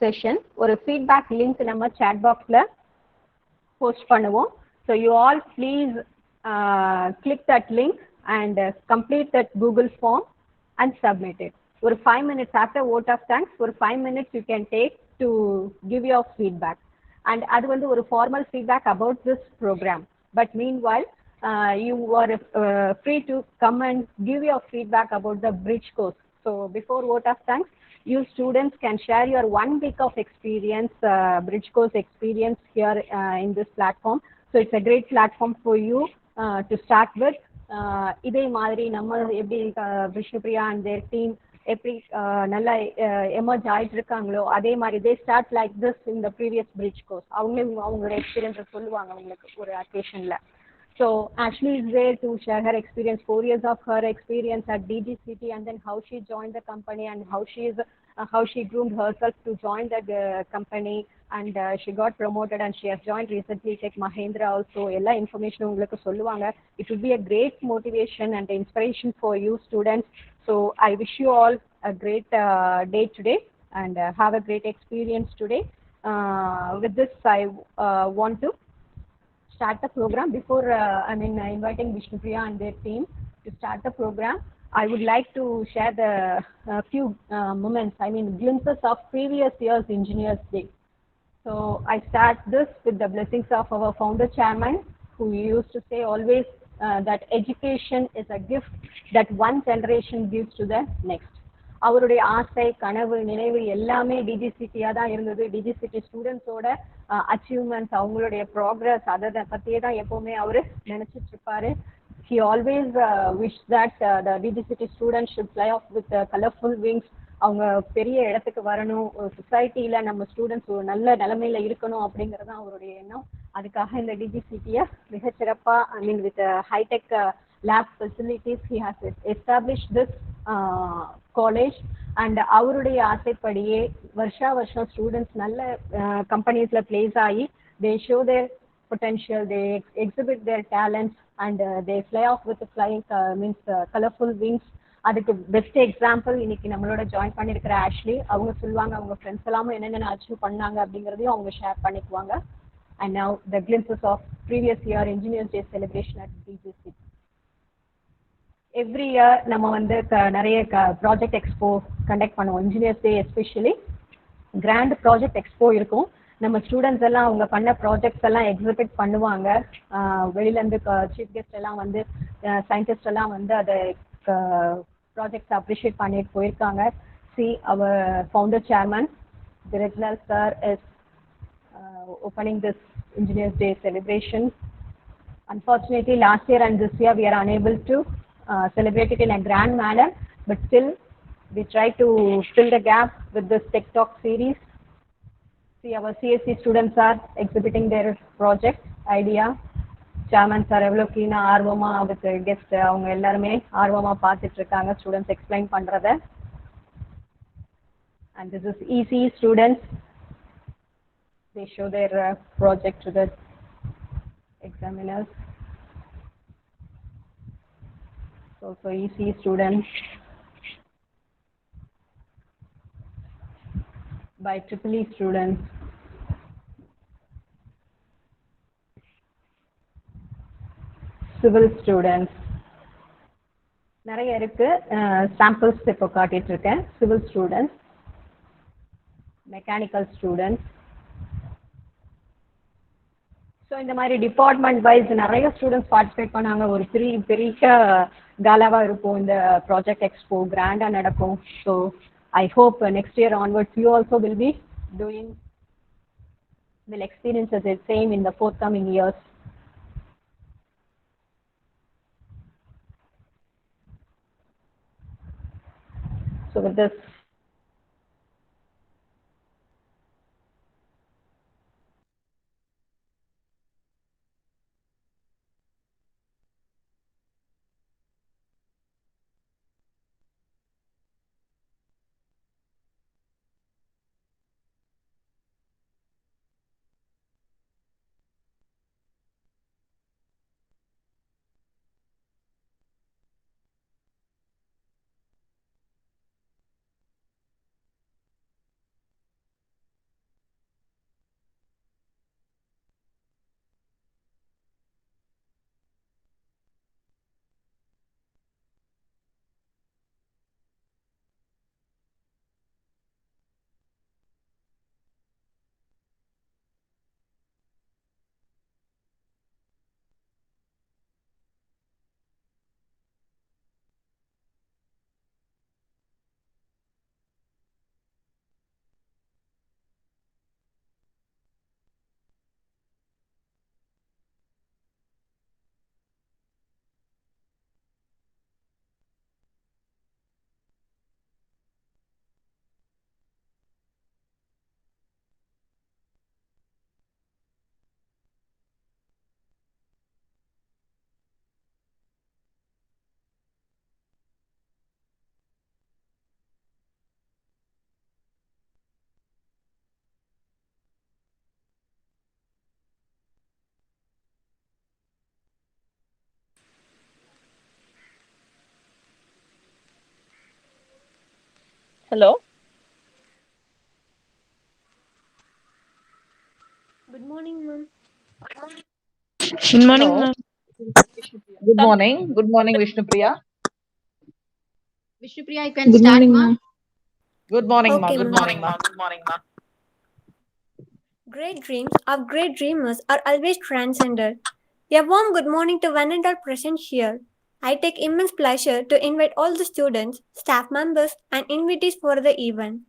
session ஒரு feedback link நம்ம chat boxல post பண்ணுவோம். So you all please click that link and complete that Google form and submit it. ஒரு 5 minutes after vote of thanks, ஒரு 5 minutes you can take to give your feedback. And அது வந்து ஒரு formal feedback about this program. But meanwhile, you are free to come and give your feedback about the bridge course. So before vote of thanks, you students can share your 1 week of experience, bridge course experience here in this platform. So it's a great platform for you to start with. இதே மாதிரி நம்ம எப்படி Vishnupriya and their team எப்படி நல்லா emerge ஆயிட்டு இருக்காங்களோ அதே மாதிரி they start like this in the previous bridge course. அவங்களோட எக்ஸ்பீரியன்ஸை சொல்லுவாங்க உங்களுக்கு ஒரு அக்கேஷன்ல. So Ashley is there to share her experience, 4 years of her experience at DGCT, and then how she joined the company and how she groomed herself to join the company, and she got promoted and she has joined recently Tech Mahindra also. Ella information ungalku solluvanga. It would be a great motivation and inspiration for you students. So I wish you all a great day today and have a great experience today. With this I want to start the program. Before inviting Vishnupriya and their team to start the program, I would like to share the few moments, glimpses of previous year's Engineers Day. So I start this with the blessings of our founder chairman, who used to say always that education is a gift that one generation gives to the next. அவருடைய ஆசை கனவு நினைவு எல்லாமே டிஜிசிட்டியா தான் இருந்தது. டிஜிசிட்டி ஸ்டூடெண்ட்ஸோட achievements அவங்களுடைய progress அதை பத்தியே தான் எப்பவுமே அவரு நினைச்சிட்டு இருப்பாரு. He always wished that the DGCT students should fly off with colorful wings. அவங்க பெரிய இடத்துக்கு வரணும், சொசைட்டில நம்ம ஸ்டூடெண்ட்ஸ் ஒரு நல்ல நிலைமையில இருக்கணும் அப்படிங்கறது அவருடைய எண்ணம். அதுக்காக இந்த டிஜிசிட்டியை மிகச்சிறப்பா with high-tech lab facilities he has established this college. And அவருடைய ஆசைப்படியே வருஷம் ஸ்டூடெண்ட்ஸ் நல்ல கம்பெனிஸ்ல பிளேஸ் ஆகி they show their potential, they exhibit their talents, and they fly off with flying colorful wings. அதுக்கு பெஸ்ட் எக்ஸாம்பிள் இன்னைக்கு நம்மளோட ஜாயின் பண்ணிருக்கிற ஆஷ்லி. அவங்க சொல்லுவாங்க அவங்க ஃப்ரெண்ட்ஸ் எல்லாமே என்னென்ன அச்சீவ் பண்ணாங்க அப்படிங்கறதையும் அவங்க ஷேர் பண்ணிக்குவாங்க. And now the glimpses of previous year Engineers Day celebration at DGCT. Every year நம்ம வந்து நிறைய ப்ராஜெக்ட் எக்ஸ்போ கண்டக்ட் பண்ணுவோம். Engineers day especially grand project expo இருக்கும். நம்ம ஸ்டூடெண்ட்ஸ் எல்லாம் அவங்க பண்ண ப்ராஜெக்ட்ஸ் எல்லாம் எக்ஸிபிட் பண்ணுவாங்க. வெளியில இருந்து சீஃப் கெஸ்ட் எல்லாம் வந்து சயின்டிஸ்ட் எல்லாம் வந்து அதை ப்ராஜெக்ட்ஸ் அப்ரிஷியேட் பண்ணிட்டு போயிருக்காங்க. See our founder chairman Dirajlal sir is opening this Engineers Day celebration. Unfortunately last year and this year we are unable to celebrate it in a grand manner, but still we try to fill the gap with this Tech Talk series. See our CSC students are exhibiting their project idea. Chairman sir evlo keen ஆர்வமா with guest அவங்க எல்லாரும் ஆர்வமா பார்த்துட்டு இருக்காங்க students explain பண்றத. And this is ECE students. They show their project to the examiners. Also ECE students by EEE students. Civil students. நிறைய இருக்கு. Samples இப்போ காட்டிட்டு இருக்கேன். Civil students, mechanical students. So இந்த மாதிரி டிபார்ட்மெண்ட் வைஸ் நிறைய ஸ்டூடெண்ட்ஸ் பார்ட்டிசிபேட் பண்ணாங்க. ஒரு பெரிய காலாவா இருக்கும் இந்த ப்ராஜெக்ட் எக்ஸ்போ, கிராண்டா நடக்கும். So I hope next year onwards you also will experience the same in the forthcoming years. So with this Hello. Good morning, ma'am. Good morning, No. ma'am. Good morning. Good morning, Vishnupriya. Vishnupriya, you can Good start, morning, ma. ma'am. Good morning, ma. Okay, Good ma'am. morning, ma. Great dreams of great dreamers are always transcended. A warm good morning to one and all present here. I take immense pleasure to invite all the students, staff members, and invitees for the event.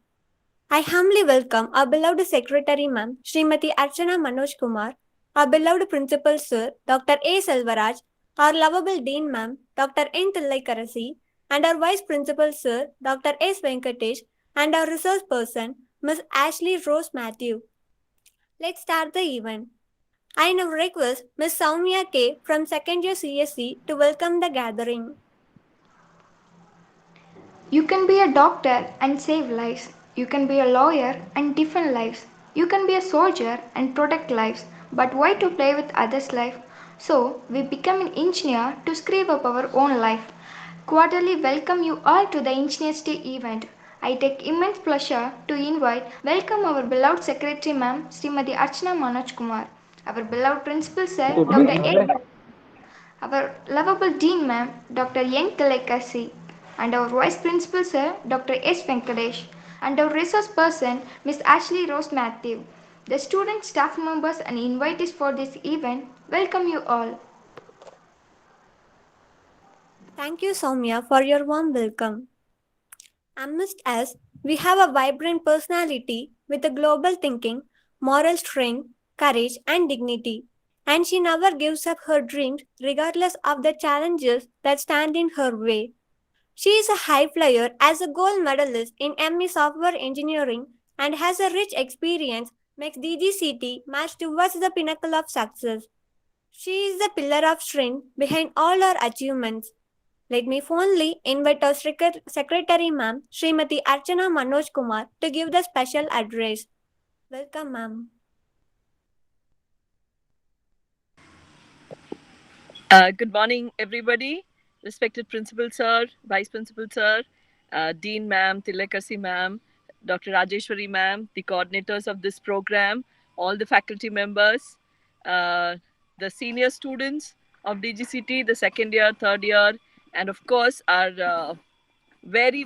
I humbly welcome our beloved Secretary Ma'am, Srimati Archana Manoj Kumar, our beloved Principal Sir, Dr. A. Selvaraj, our lovable Dean Ma'am, Dr. N. Tillaikarasi, and our Vice Principal Sir, Dr. S. Venkatesh, and our resource person, Miss Ashley Rose Matthew. Let's start the event. I now request Miss Soumya K. from 2nd year CSC to welcome the gathering. You can be a doctor and save lives. You can be a lawyer and defend lives. You can be a soldier and protect lives. But why to play with others' life? So we become an engineer to scrape up our own life. Quarterly welcome you all to the Engineers Day event. I take immense pleasure to welcome our beloved Secretary Ma'am Srimati Archana Manoj Kumar, our beloved Principal Sir Dr. A. Our lovable Dean Ma'am, Dr. N. Tillaikarasi, and our Vice Principal Sir, Dr. S. Venkatesh, and our resource person, Miss Ashley Rose Matthew. The students, staff members, and invitees for this event welcome you all. Thank you, Soumya, for your warm welcome. Amidst us, we have a vibrant personality with a global thinking, moral strength, courage, and dignity. And she never gives up her dreams regardless of the challenges that stand in her way. She is a high flyer as a gold medalist in ME Software Engineering and has a rich experience makes DGCT march towards the pinnacle of success. She is the pillar of strength behind all her achievements. Let me fondly invite our Secretary Ma'am, Srimati Archana Manoj Kumar, to give the special address. Welcome, ma'am. Good morning, everybody. Respected Principal Sir, Vice Principal Sir, Dean Ma'am, Tilakasi Ma'am, Dr. Rajeshwari Ma'am, the coordinators of this program, all the faculty members, uh, the senior students of DGCT, the second year, third year, and of course, our very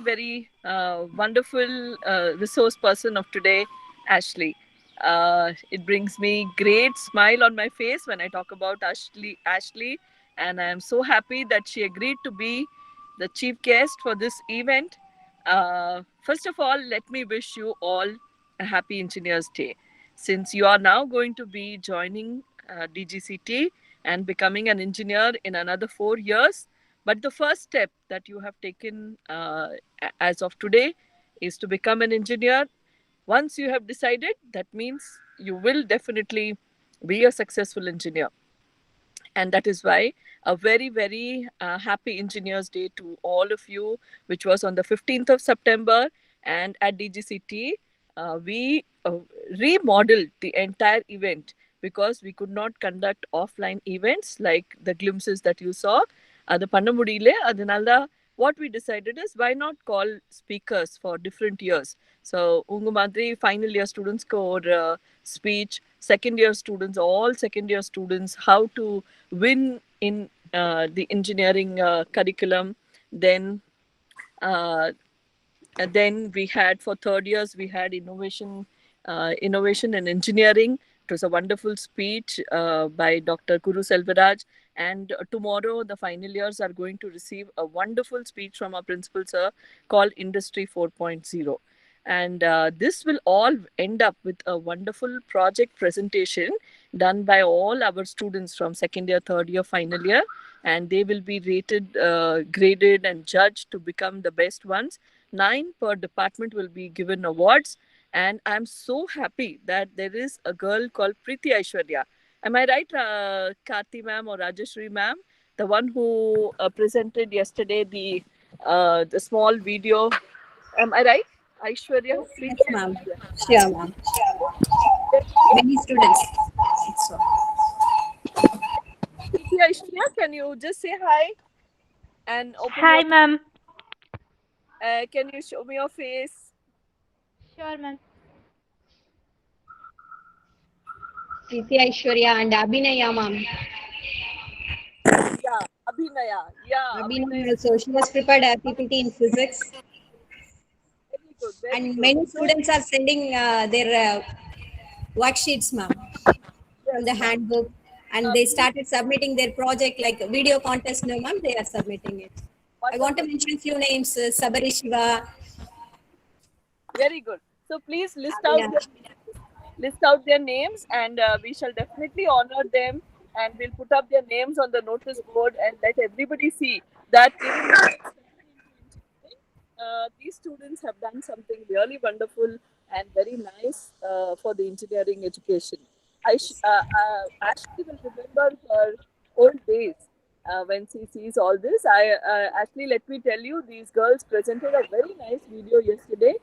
wonderful resource person of today, Ashley. It brings me great smile on my face when I talk about Ashley, and I am so happy that she agreed to be the chief guest for this event. First of all, let me wish you all a happy Engineers Day, since you are now going to be joining DGCT and becoming an engineer in another 4 years. But the first step that you have taken as of today is to become an engineer. Once you have decided, that means you will definitely be a successful engineer. And that is why a very happy Engineers Day to all of you, which was on the 15th of September. And at DGCT, we remodeled the entire event because we could not conduct offline events like the glimpses that you saw. அது பண்ண முடியல அதனால தான் what we decided is why not call speakers for different years. So உங்க மாதிரி final year students ஒரு speech, second year students, all second year students, how to win in the engineering curriculum. Uh, then we had for third years we had innovation and engineering. It was a wonderful speech by Dr. Guru Selvaraj. And tomorrow the final years are going to receive a wonderful speech from our principal sir called Industry 4.0. And this will all end up with a wonderful project presentation done by all our students from second year, third year, final year, and they will be rated, graded, and judged to become the best ones. 9 per department will be given awards. And I'm so happy that there is a girl called Preeti Aishwarya. Am I right, Karti ma'am or Rajeshri ma'am? The one who presented yesterday the small video. Am I right? Aishwarya? Yes, Preeti ma'am. Aishwarya. Sure, ma'am. Many students. So, Preeti Aishwarya, can you just say hi and open your. Hi, ma'am. Can you show me your face? Sure, ma'am. Kriti Aishwarya and Abhinaya, ma'am. Yeah, Abhinaya. Yeah, Abhinaya also. She has prepared a PPT in physics. Very good, very And good. many So, students are sending their worksheets, ma'am, from yes, the ma'am. handbook. And they Please, started submitting their project like a video contest, no, ma'am, they are submitting it. I want to wonderful. mention few names, Sabari Shiva, Very good. So please yeah. list out their names, and we shall definitely honor them, and we'll put up their names on the notice board and let everybody see that even though they're stepping into engineering, these students have done something really wonderful and very nice for the engineering education. Ashley will remember her old days when she sees all this. Ashley, let me tell you, these girls presented a very nice video yesterday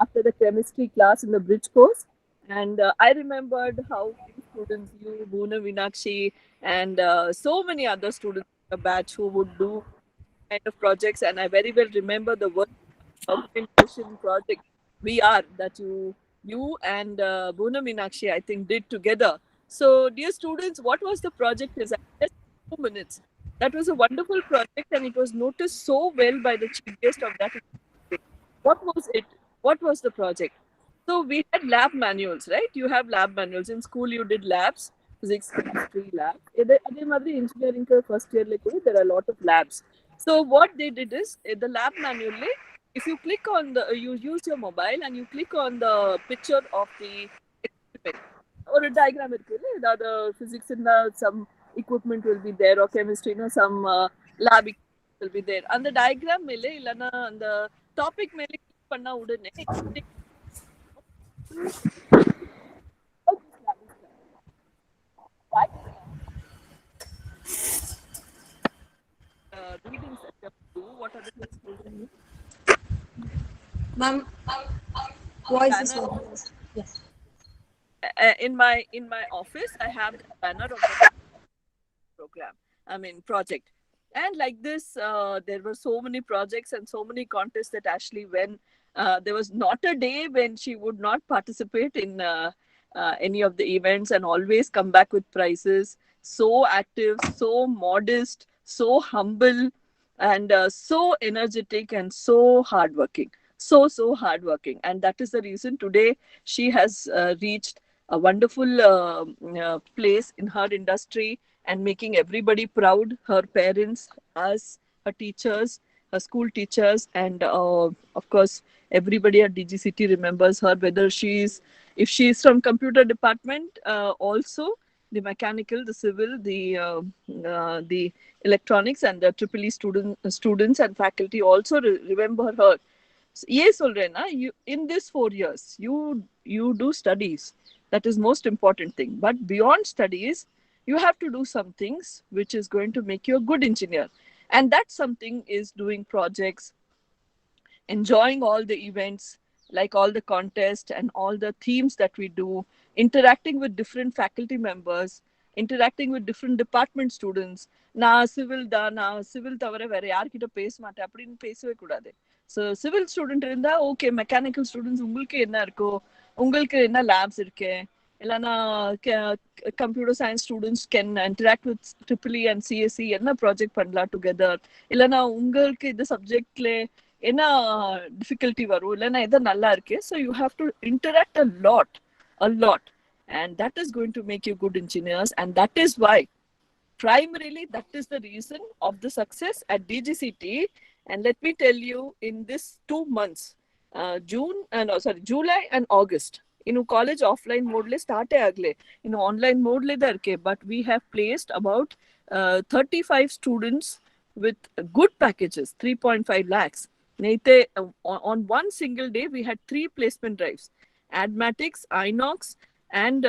after the chemistry class in the bridge course. And I remembered how these students, you, Boona Vinakshi, and so many other students in the batch who would do kind of projects. And I very well remember the work augmentation project VR that you and Boona Meenakshi, I think, did together. So, dear students, what was the project? Is just 2 minutes. That was a wonderful project, and it was noticed so well by the chief guest of that. What was it? What was the project? So we had lab manuals, right? You have lab manuals. In school, you did labs, physics, chemistry lab. Adhe madri engineering ka first year like there are a lot of labs. So what they did is the lab manual, if you click on the, you use your mobile and you click on the picture of the experiment or a diagram, the physics in the some equipment will be there, or chemistry, some lab equipment will be there. And the diagram mele illana and the topic mele click panna udane readings that you have to do. What are the things holding Ma'am, voice is banner? on. Yes. In my office, I have the banner of the program. I mean project. And like this, there were so many projects and so many contests that Ashley won. There was not a day when she would not participate in any of the events and always come back with prizes. So active, so modest, so humble, and so energetic and so hardworking. So hardworking. And that is the reason today she has reached a wonderful place in her industry and making everybody proud, her parents, us, her teachers, her school teachers, and of course everybody at DGCT remembers her, whether if she is from computer department, also the mechanical, the civil, the electronics, and the triple E students and faculty also remember her. ये soul रहे ना, you in this 4 years you do studies, that is most important thing, but beyond studies you have to do some things which is going to make you a good engineer, and that something is doing projects, enjoying all the events, like all the contests and all the themes that we do, interacting with different faculty members, interacting with different department students. நான் civil தவிர வேற யார்கிட்ட பேச மாட்டேன் அப்படின்னு பேசவே கூடாது. So civil student இருந்தா ஓகே, மெக்கானிக்கல் ஸ்டூடெண்ட்ஸ் உங்களுக்கு என்ன இருக்கோ, உங்களுக்கு என்ன லேப்ஸ் இருக்கு, இல்லைன்னா computer science students can interact with triple E and CSC, என்ன ப்ராஜெக்ட் பண்ணலாம் டுகெதர், இல்லைன்னா உங்களுக்கு இந்த சப்ஜெக்ட்ல என்ன டிஃபிகல்ட்டி வரும், இல்லைன்னா எது நல்லா இருக்கு. So you have to interact a lot, and that is going to make you good engineers, and that is why primarily that is the reason of the success at DGCT. And let me tell you, in this 2 months, July and August, college offline mode le start agle, online mode le da irke, but we have placed about 35 students with good packages, 3.5 lakhs. On one single day we had 3 placement drives: Admatics, Inox, and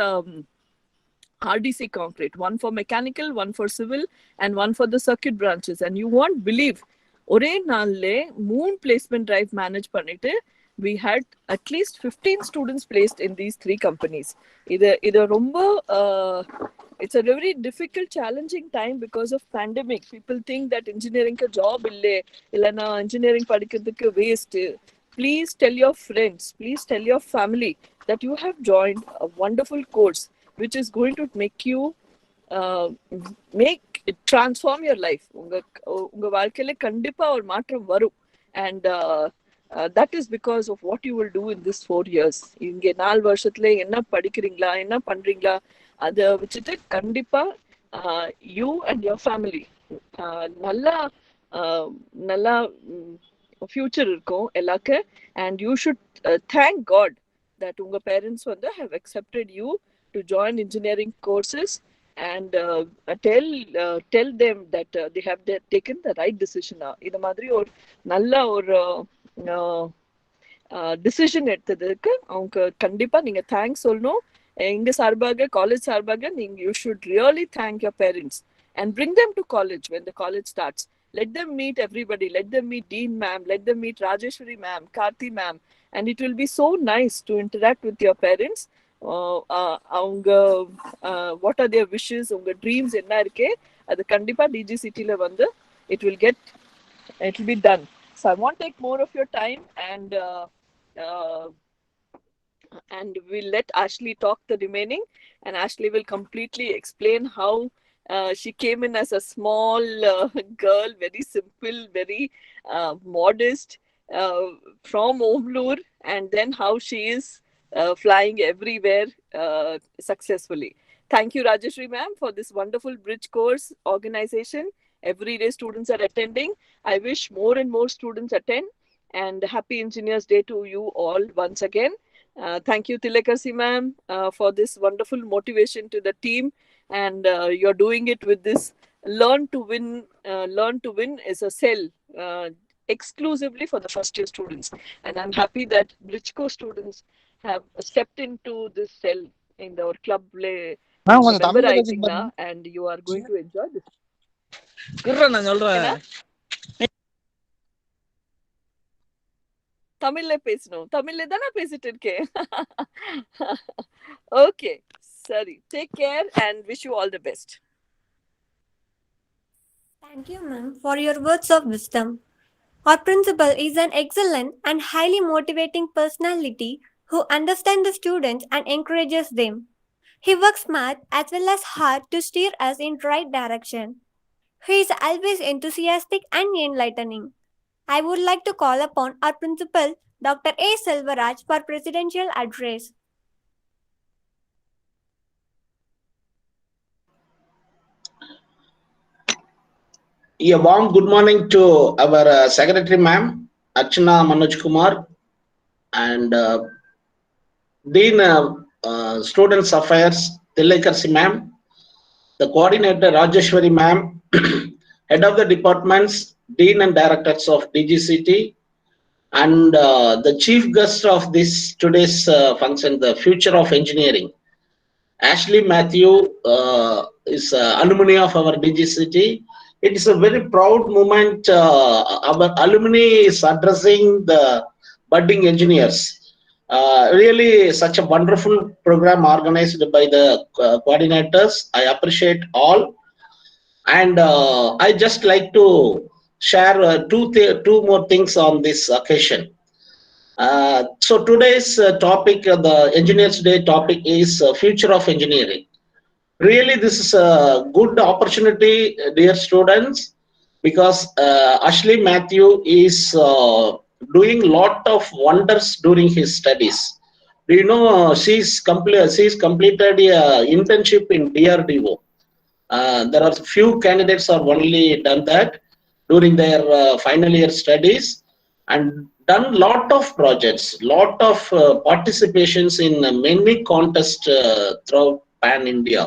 RDC concrete, one for mechanical, one for civil, and one for the circuit branches. And you won't believe, ஒரே நாள்ல 3 placement drive manage பண்ணிட்டு we had at least 15 students placed in these 3 companies. இது ரொம்ப it's a very difficult, challenging time because of pandemic. People think that engineering ka job ille, illana engineering படிக்கிறதுக்கு waste. please tell your friends, please tell your family that you have joined a wonderful course which is going to make you uh, transform your life. உங்க வாழ்க்கையில கண்டிப்பா ஒரு மாற்றம் வரும். And that is because of what you will do in this 4 years. இங்க 4 வருஷத்துல என்ன படிக்கிறீங்களா, என்ன பண்றீங்களா, அதை வச்சுட்டு கண்டிப்பா you and your family நல்லா நல்லா future இருக்கும் எல்லாருக்கு. And you should thank God that உங்க parents வந்து have accepted you to join engineering courses, and tell them that they have taken the right decision. இந்த மாதிரி ஒரு நல்ல ஒரு டிசிஷன் எடுத்ததுக்கு அவங்க கண்டிப்பா நீங்க தேங்க்ஸ் சொல்லணும். எங்க சார்பாக, காலேஜ் சார்பாக நீங்க you should really thank your parents and bring them to college when the college starts. Let them meet everybody. Let them meet Dean ma'am. Let them meet Rajeshwari ma'am, Karthi ma'am. And it will be so nice to interact with your parents. அவங்க what are their wishes, உங்க dreams என்ன இருக்கே அது கண்டிப்பா DGCTல வந்து it will be done. So I won't take more of your time, and we'll let Ashley talk the remaining, and Ashley will completely explain how she came in as a small girl, very simple, very modest, from Omlur, and then how she is flying everywhere successfully. Thank you, Rajeshri ma'am, for this wonderful bridge course organization. Every day students are attending. I wish more and more students attend, and happy Engineers Day to you all once again. Thank you, Tilakarsi ma'am, for this wonderful motivation to the team. And you're doing it with this Learn to Win is a cell exclusively for the first year students. And I'm happy that Bridgeco students have stepped into this cell in our club member writing now, and you are going to enjoy this. நான் சொல்றேன். தமிழ்ல பேசணும். தமிழ்ல தானே பேசிட்டு இருக்கேன். Okay, sorry. Take care and wish you all the best. Thank you, ma'am, for your words of wisdom. Our principal is an excellent and highly motivating personality who understands the students and encourages them. He works smart as well as hard to steer us in right direction. He is always enthusiastic and enlightening. I would like to call upon our principal, Dr. A. Selvaraj, for presidential address. A warm good morning to our Secretary Ma'am, Archana Manoj Kumar, and Dean Students Affairs, Tilakarsi Ma'am, the Coordinator Rajeshwari Ma'am, Head of the Departments, Dean and Directors of DGCT, and the Chief Guest of today's function, the Future of Engineering. Ashley Matthew is alumni of our DGCT. It is a very proud moment. Our alumni is addressing the budding engineers. Really such a wonderful program organized by the coordinators. I appreciate all. And I just like to share two more things on this occasion. So today's topic, the Engineers Day topic, is Future of Engineering. Really, this is a good opportunity, dear students, because Ashley Matthew is doing lot of wonders during his studies. Do you know she's completed a internship in DRDO. There are few candidates are only done that during their final year studies, and done lot of projects, lot of participations in many contests throughout Pan India.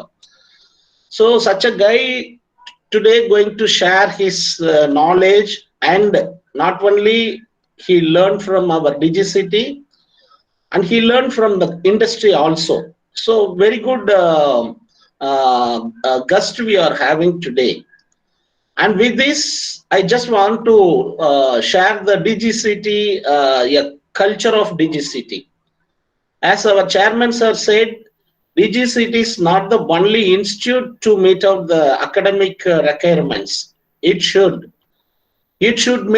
So such a guy today going to share his knowledge, and not only he learned from our DGCT, and he learned from the industry also. So very good guest we are having today. And with this, I just want to share the DGCT, a culture of DGCT. As our chairman sir said, DGCT is not the only institute to meet out the academic requirements. It should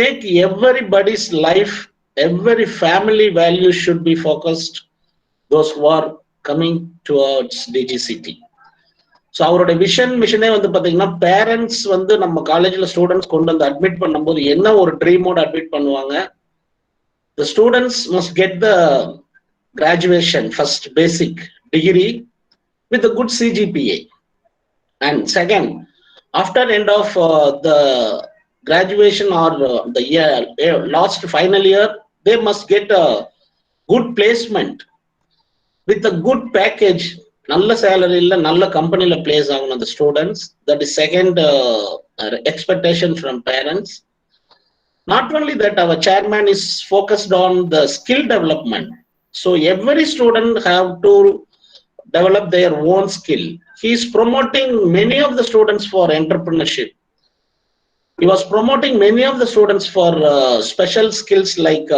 make everybody's life every family value should be focused, those who are coming towards DGCT. So அவரோட மிஷனே வந்து பார்த்தீங்கன்னா parents வந்து நம்ம காலேஜில் students கொண்டு வந்து admit பண்ணும்போது என்ன ஒரு ட்ரீமோட அட்மிட் பண்ணுவாங்க, the students must get the graduation first basic degree with a good CGPA, and second, after end of the graduation or the year last final year, they must get a good placement with a good package, நல்ல சேலரியில் நல்ல கம்பெனியில் place ஆகணும் அந்த students. That is second expectation from parents. Not only that, our chairman is focused on the skill development. So every student have to develop their own skill. He is promoting many of the students for entrepreneurship. He was promoting many of the students for special skills like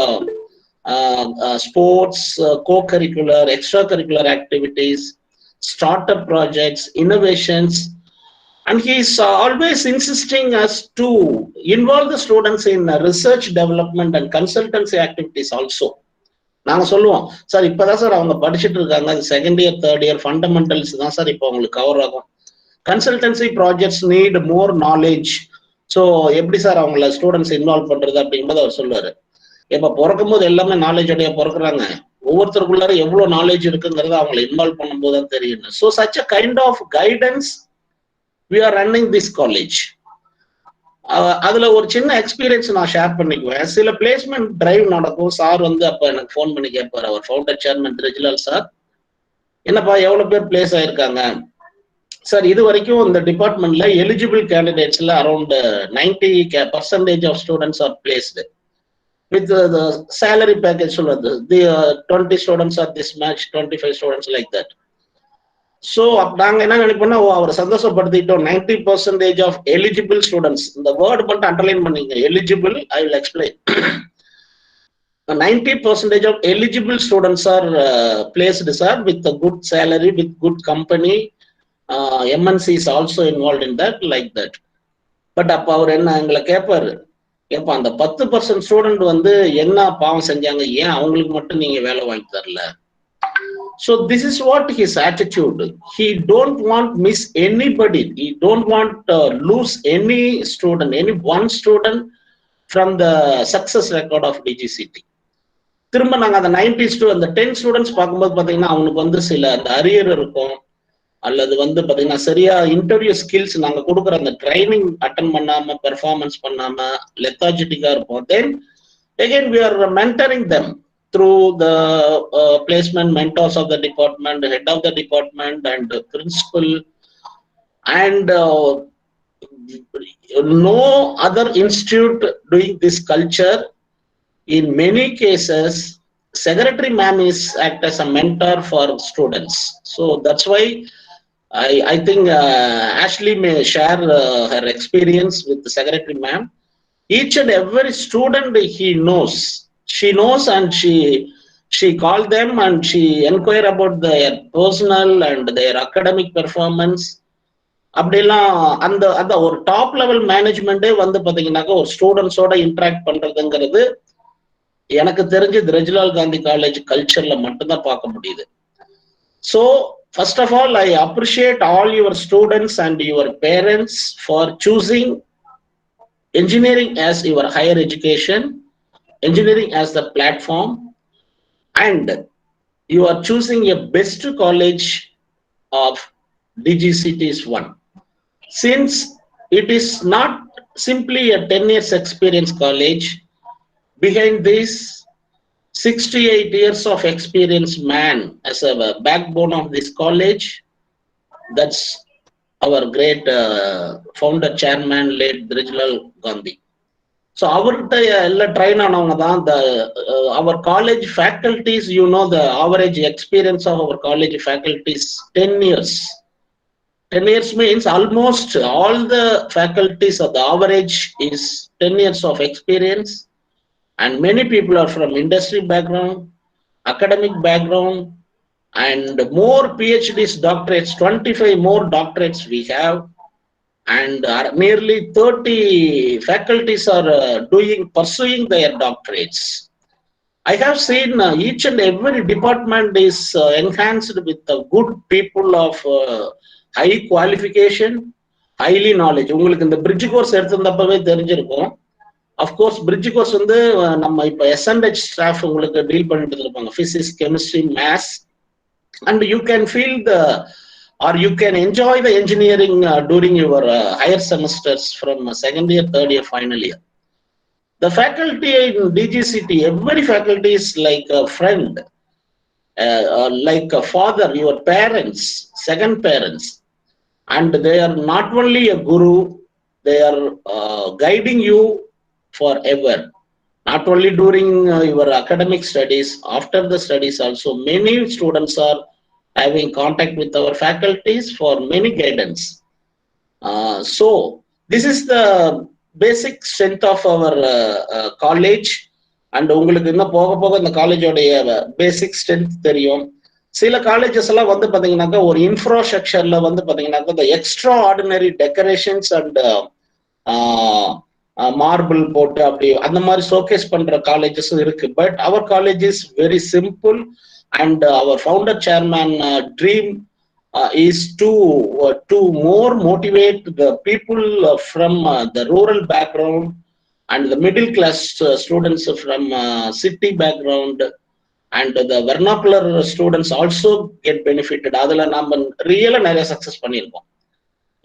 sports, co-curricular, extracurricular activities, startup projects, innovations. And he is always insisting us to involve the students in research development and consultancy activities also. நாங்க சொல்லுவோம், sir இப்பதான் sir அவங்க படிச்சுட்டு இருக்காங்க, second year third year fundamentals தான் sir இப்போ அவங்களுக்கு cover ஆகும். Consultancy projects need more knowledge. So எப்படி சார் அவங்கள ஸ்டூடெண்ட்ஸ் இன்வால்வ் பண்றது அப்படிங்கும்போது அவர் சொல்லுவாரு, இப்ப பிறக்கும் போது எல்லாமே நாலேஜோடைய பிறக்குறாங்க, ஒவ்வொருத்தருக்குள்ளார எவ்வளவு நாலேஜ் இருக்குங்கிறத அவங்களை இன்வால்வ் பண்ணும்போது தான் தெரியும். So such a kind of guidance we are running this college. அதுல ஒரு சின்ன எக்ஸ்பீரியன்ஸ் நான் ஷேர் பண்ணிக்குவேன். சில பிளேஸ்மெண்ட் டிரைவ் நடக்கும். சார் வந்து அப்ப எனக்கு ஃபோன் பண்ணி கேட்பாரு, அவர் ஃபவுண்டர் சேர்மன் திரிஜ்லால் சார், என்னப்பா எவ்வளவு பேர் பிளேஸ் ஆயிருக்காங்க சார்? இது வரைக்கும் இந்த டிபார்ட்மெண்ட்ல எலிஜிபிள் கேண்டிடேட்ஸ்ல around 90% of students are placed with salary package. சொல்றது 20 students are this match, 25 students like that. So நாங்க என்ன நினைப்போம்னா, அவரை சந்தோஷப்படுத்திட்டோம். 90% ஆஃப் எலிஜிபிள் ஸ்டூடெண்ட்ஸ், இந்த வேர்டு மட்டும் அண்டர்லைன் பண்ணீங்க, eligible. I will explain. 90% of eligible students are placed sir with a good salary, with good company. MNC is also involved in that, like that. But அப்ப அவர் என்ன எங்களை கேட்பாரு, ஏப்பா அந்த 10% ஸ்டூடெண்ட் வந்து என்ன பாவம் செஞ்சாங்க, ஏன் அவங்களுக்கு மட்டும் நீங்க வேலை வாங்கி தரல? So this is what his attitude. He don't want miss anybody. He don't want lose any student, any one student from the success record of DGCT. திரும்ப நாங்க அந்த 90 அந்த 10 ஸ்டூடெண்ட்ஸ் பார்க்கும்போது பாத்தீங்கன்னா அவனுக்கு வந்து சில அந்த அரியர் இருக்கும், அல்லது வந்து பாத்தீங்கன்னா சரியா இன்டர்வியூ ஸ்கில்ஸ் நாங்க கொடுக்குற அந்த ட்ரைனிங் அட்டன் பண்ணாம, பெர்ஃபார்மன்ஸ் பண்ணாம, லெத்தாஜிட்டிக்கா இருப்போம். தென் again we are mentoring them through the placement mentors of the department, head of the department and the principal, and no other institute doing this culture. In many cases, secretary ma'am is act as a mentor for students. So that's why I think Ashley may share her experience with the secretary ma'am. Each and every student he knows. She knows, and she called them and she inquire about their personal and their academic performance. அப்படிலாம் அந்த அந்த ஒரு top level மேனேஜ்மெண்டே வந்து பாத்தீங்கன்னாக்கா ஒரு ஸ்டூடெண்ட்ஸோட interact பண்றதுங்கிறது எனக்கு தெரிஞ்சு திரிஜ்லால் காந்தி காலேஜ் கல்ச்சர்ல மட்டும்தான் பார்க்க முடியுது. So first of all, I appreciate all your students and your parents for choosing engineering as your higher education, engineering as the platform, and you are choosing a best college of DGCT is one. Since it is not simply a 10 years experience college, behind this 68 years of experience man as a backbone of this college, that's our great founder chairman late Dirijlal Gandhi. So அவர்கிட்ட எல்லாம் drain ஆனவங்க தான் our college faculties. You know the average experience of our college faculties 10 years. 10 years means almost all the faculties of the average is 10 years of experience, and many people are from industry background, academic background, and more PhDs, doctorates, 25 more doctorates we have. And nearly 30 faculties are pursuing their doctorates. I have seen each and every department is enhanced with good people of high qualification, highly knowledge. உங்களுக்கு இந்த bridge course எடுத்திருந்தப்பவே தெரிஞ்சிருக்கும். Of course bridge course வந்து நம்ம இப்ப S&H staff உங்களுக்கு deal பண்ணிட்டு இருப்பாங்க, physics, chemistry, maths, and you can feel or you can enjoy the engineering during your higher semesters from second year, third year, final year. The faculty in DGCT, every faculty is like a friend, like a father, your parents, second parents, and they are not only a guru, they are guiding you forever. Not only during your academic studies, after the studies also, many students are having contact with our faculties for many guidance. So this is the basic strength of our college. And உங்களுக்கு இன்னும் போக போக இந்த காலேஜோடைய பேசிக் strength தெரியும். சில colleges எல்லாம் வந்து பாத்தீங்கன்னாக்கா ஒரு இன்ஃப்ராஸ்ட்ரக்சர்ல வந்து பாத்தீங்கன்னாக்கா இந்த extraordinary decorations and marble போட்டு அப்படி அந்த மாதிரி ஷோகேஸ் பண்ற காலேஜஸும் இருக்கு. But our college is very simple. And our founder chairman dream is to more motivate the people from the rural background and the middle class students from city background, and the vernacular students also get benefited. அதுல நாம ரியலா நிறைய success பண்ணியிருக்கோம்.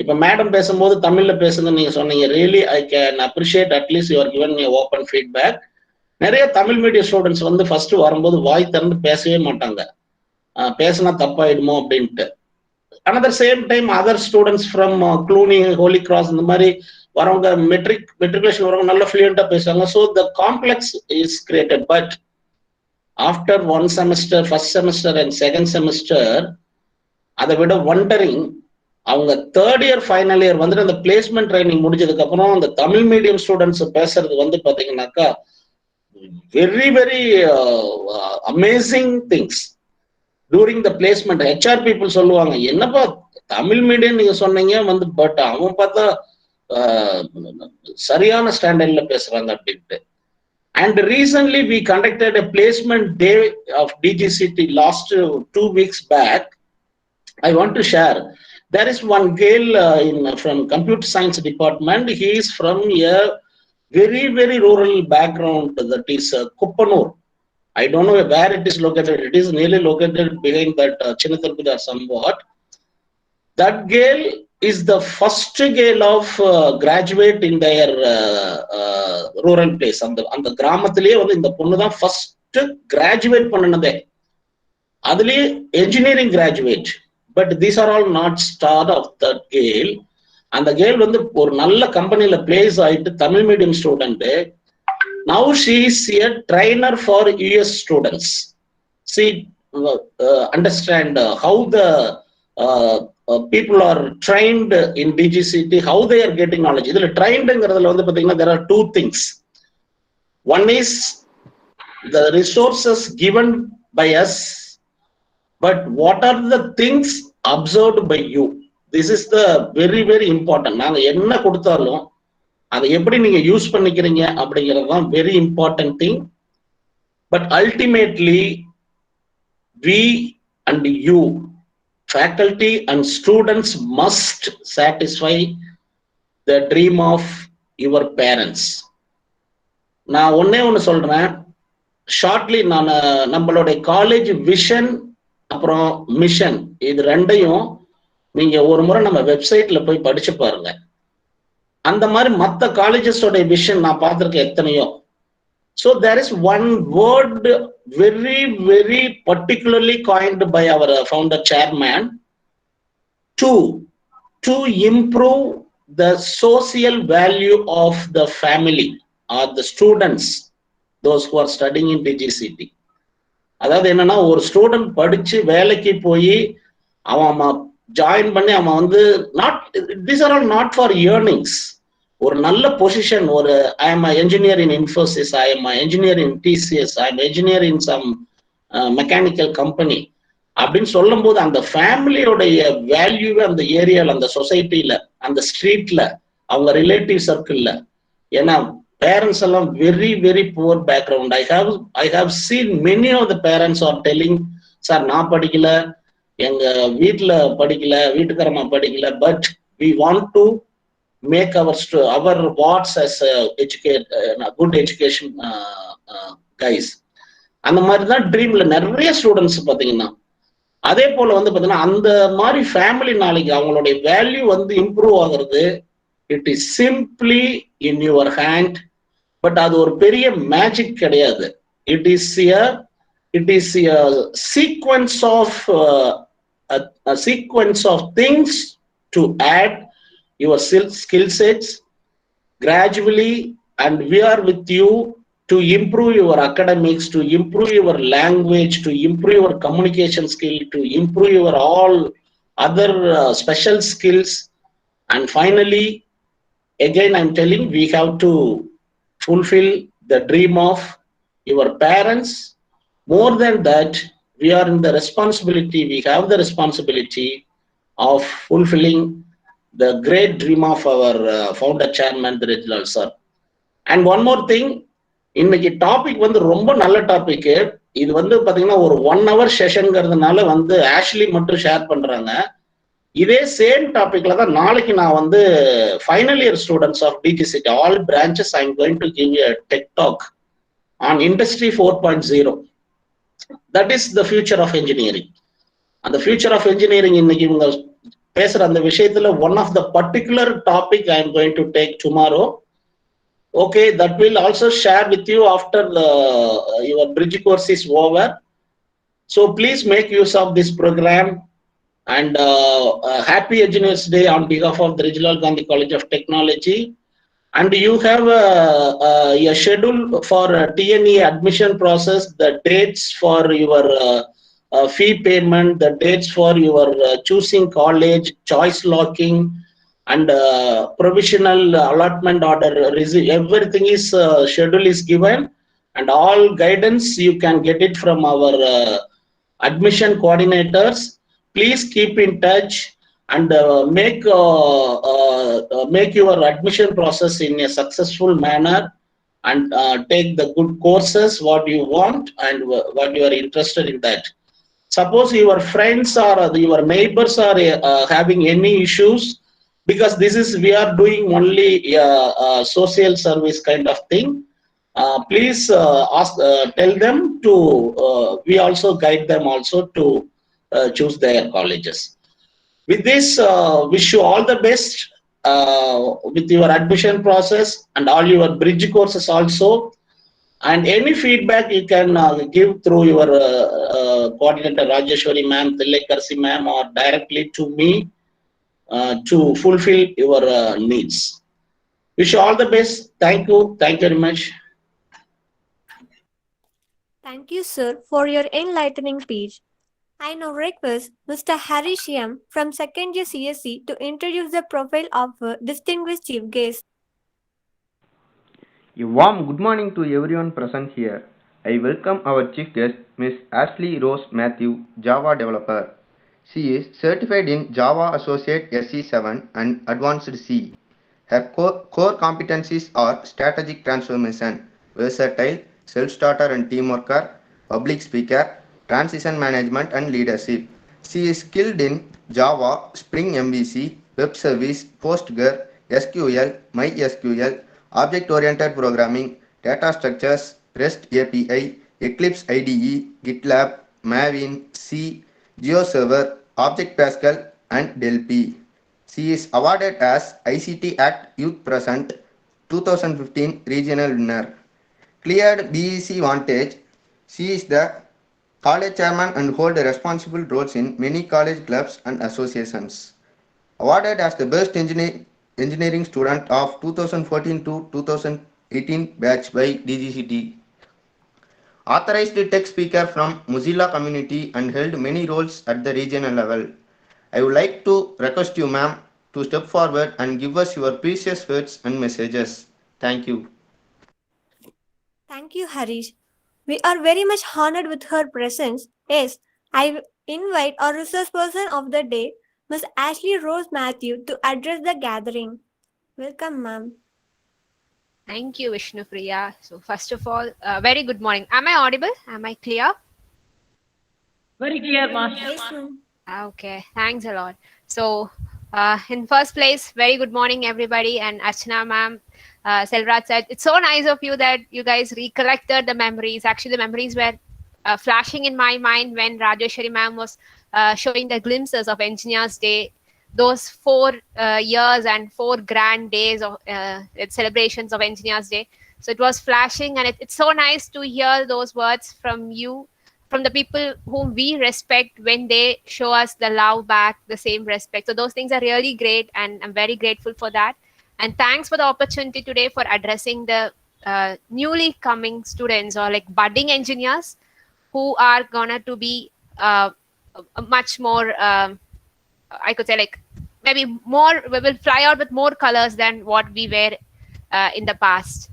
இப்ப madam பேசும்போது தமிழ்ல பேசுங்க நீங்க சொன்னீங்க, really I can appreciate, at least you are given me open feedback. நிறைய தமிழ் மீடியம் ஸ்டூடெண்ட்ஸ் வந்து ஃபர்ஸ்ட் வரும்போது வாய் திறந்து பேசவே மாட்டாங்க, பேசினா தப்பாயிடுமோ அப்படின்ட்டு. Another same time other students from Cluny, Holy Cross இந்த மாதிரி வரவங்க மெட்ரிகுலேஷன் வரவங்க நல்ல ஃப்ளூயண்டா பேசுவாங்க. So the complex is created. But after one semester, first semester and second semester, அதை விட ஒண்டரிங் அவங்க தேர்ட் இயர் ஃபைனல் இயர் வந்துட்டு அந்த பிளேஸ்மெண்ட் ட்ரைனிங் முடிஞ்சதுக்கு அப்புறம் அந்த தமிழ் மீடியம் ஸ்டூடெண்ட்ஸ் பேசுறது வந்து பாத்தீங்கன்னாக்கா very very amazing things during the placement. HR people சொல்லுவாங்க, என்னப்பா தமிழ் மீடியம் நீங்க சொன்னீங்க வந்து, பட் அவன் பார்த்தா சரியான ஸ்டாண்டர்ட்ல பேசுறாங்க அப்படின்ட்டு. And recently we conducted a placement day of DGCT last 2 weeks back. I want to share. There is one girl from computer science department. He is from a very very rural background, that is Kuppanur. I don't know where it is located. It is nearly located behind that Chinnatharupudi somewhat. That girl is the first girl of graduate in their rural place. அந்த கிராமத்திலேயே வந்து இந்த பொண்ணு தான் first graduate பண்ணனதே, அதுலயே engineering graduate. But these are all not star of that girl. அந்த girl வந்து ஒரு நல்ல கம்பெனில பிளேஸ் ஆயிட்டு Tamil medium student. Now she is a trainer for US students. C understand how the people are trained in DGCT, how they are getting knowledge. இதுல ட்ரைன்டுங்கிறதுல வந்து பாத்தீங்கன்னா there are two things. One is the resources given by us, but what are the things observed by you? This is the very very important. நாங்க என்ன கொடுத்தாலும் அதை எப்படி நீங்க use பண்ணிக்கிறீங்க அப்படிங்கிறது தான் very important thing. But ultimately we and you, faculty and students, must satisfy the dream of your parents. நான் ஒண்ணு சொல்றேன் ஷார்ட்லி. நான் நம்மளுடைய காலேஜ் விஷன் அப்புறம் மிஷன் இது ரெண்டையும் நீங்க ஒரு முறை நம்ம வெப்சைட்ல போய் படிச்சு பாருங்க. அந்த மாதிரி மற்ற காலேஜஸோட விஷன் நான் பார்த்திருக்கேன் எத்தனையோ. So there is one word very very particularly coined by our founder chairman to improve the social value of the family or the students, those who are studying in DGCT. அதாவது என்னன்னா, ஒரு student படிச்சு வேலைக்கு போய் அவன் join பண்ணி அவன் வந்து these are all not for earnings. ஒரு நல்ல பொசிஷன், ஒரு I am engineer in Infosys, I am engineer in TCS, I am engineer in some mechanical company அப்படின்னு சொல்லும் போது அந்த ஃபேமிலியோடைய வேல்யூவே அந்த ஏரியால, அந்த சொசைட்டில, அந்த ஸ்ட்ரீட்ல, அவங்க ரிலேட்டிவ் சர்க்கிள்ல. ஏன்னா parents எல்லாம் very very poor background. I have seen many of the parents are telling, sir நான் படிக்கல, எங்க வீட்டுல படிக்கல, வீட்டுக்காரமா படிக்கல, but we want to make our wards as good education guys. அந்த மாதிரி தான் ட்ரீம்ல நிறைய ஸ்டூடெண்ட்ஸ் பாத்தீங்கன்னா. அதே போல வந்து பாத்தீங்கன்னா அந்த மாதிரி ஃபேமிலி நாளைக்கு அவங்களுடைய வேல்யூ வந்து இம்ப்ரூவ் ஆகுறது, it is simply in your hand. But அது ஒரு பெரிய மேஜிக் கிடையாது. It is a sequence of a sequence of things to add your skill sets gradually, and we are with you to improve your academics, to improve your language, to improve your communication skill, to improve your all other special skills. And finally, again I'm telling, we have to fulfill the dream of your parents. More than that, we are in the responsibility, we have the responsibility of fulfilling the great dream of our founder chairman Rijlal sir. And one more thing, இன்னைக்கு topic வந்து ரொம்ப நல்ல topic. இது வந்து பாத்தீங்கன்னா ஒரு 1 hour செஷன்ங்கிறதுனால வந்து Ashley மட்டும் ஷேர் பண்றாங்க. இதே சேம் டாபிக்ல தான் நாளைக்கு நான் வந்து ஃபைனல் இயர் ஸ்டூடெண்ட்ஸ் ஆஃப் டிஜிசிட்டி all branches I am going to give a tech talk on industry 4.0. That is the future of engineering. அந்த ஃபியூச்சர் ஆஃப் இன்ஜினியரிங் இன்னைக்கு இவங்க பேசுற அந்த விஷயத்துல one of the particular topic I am going to take tomorrow. Okay, that will also share with you after your bridge course is over. So please make use of this program, and happy Engineers Day on behalf of the Rijlal Gandhi College of Technology. And you have a schedule for TNE admission process, the dates for your fee payment, the dates for your choosing college, choice locking, and provisional allotment order. Everything is schedule is given, and all guidance you can get it from our admission coordinators. Please keep in touch and make your admission process in a successful manner, and take the good courses what you want and what you are interested in that. Suppose your friends or your neighbors are having any issues, because this is we are doing only social service kind of thing, please tell them to we also guide them also to choose their colleges. With this, wish you all the best with your admission process and all your bridge courses also. And any feedback you can give through your coordinator Rajeshwari ma'am, Tilekarsi ma'am, or directly to me to fulfill your needs. Wish you all the best. Thank you very much. Thank you, sir, for your enlightening speech. I now request Mr. Harish M. from 2nd year CSC to introduce the profile of a distinguished chief guest. A warm good morning to everyone present here. I welcome our chief guest, Ms. Ashley Rose Matthew, Java developer. She is certified in Java Associate SC7 and Advanced C. Her core competencies are strategic transformation, versatile, self-starter and team worker, public speaker, transition management and leadership. She is skilled in Java, Spring MVC, Web Service, Postgre, SQL, MySQL, Object-Oriented Programming, Data Structures, REST API, Eclipse IDE, GitLab, Maven, C, GeoServer, Object Pascal and Delphi. She is awarded as ICT Act Youth Present 2015 Regional Winner. Cleared BEC Vantage. She is the college chairman and hold responsible roles in many college clubs and associations. Awarded as the best engineering student of 2014 to 2018 batch by DGCT. Authorized tech speaker from Mozilla community and held many roles at the regional level. I would like to request you, ma'am, to step forward and give us your precious words and messages. Thank you. Thank you, Harish. We are very much honored with her presence. Yes, I invite our resource person of the day, Ms. Ashley Rose Matthew, to address the gathering. Welcome, ma'am. Thank you, Vishnupriya. So first of all, very good morning. Am I audible? Am I clear? Very clear, Master. Yes, ma'am. Okay, thanks a lot. So, in first place, very good morning, everybody. And Archana ma'am, Selvraj said, it's so nice of you that you guys recollected the memories. Actually, the memories were flashing in my mind when Rajeshwari ma'am was showing the glimpses of Engineers Day. Those 4 years and 4 grand days of celebrations of Engineers Day. So it was flashing, and it's so nice to hear those words from you, from the people whom we respect, when they show us the love back, the same respect. So those things are really great, and I'm very grateful for that. And thanks for the opportunity today for addressing the newly coming students, or like budding engineers, who are gonna to be much more, I could say, like maybe more, we will fly out with more colors than what we were in the past.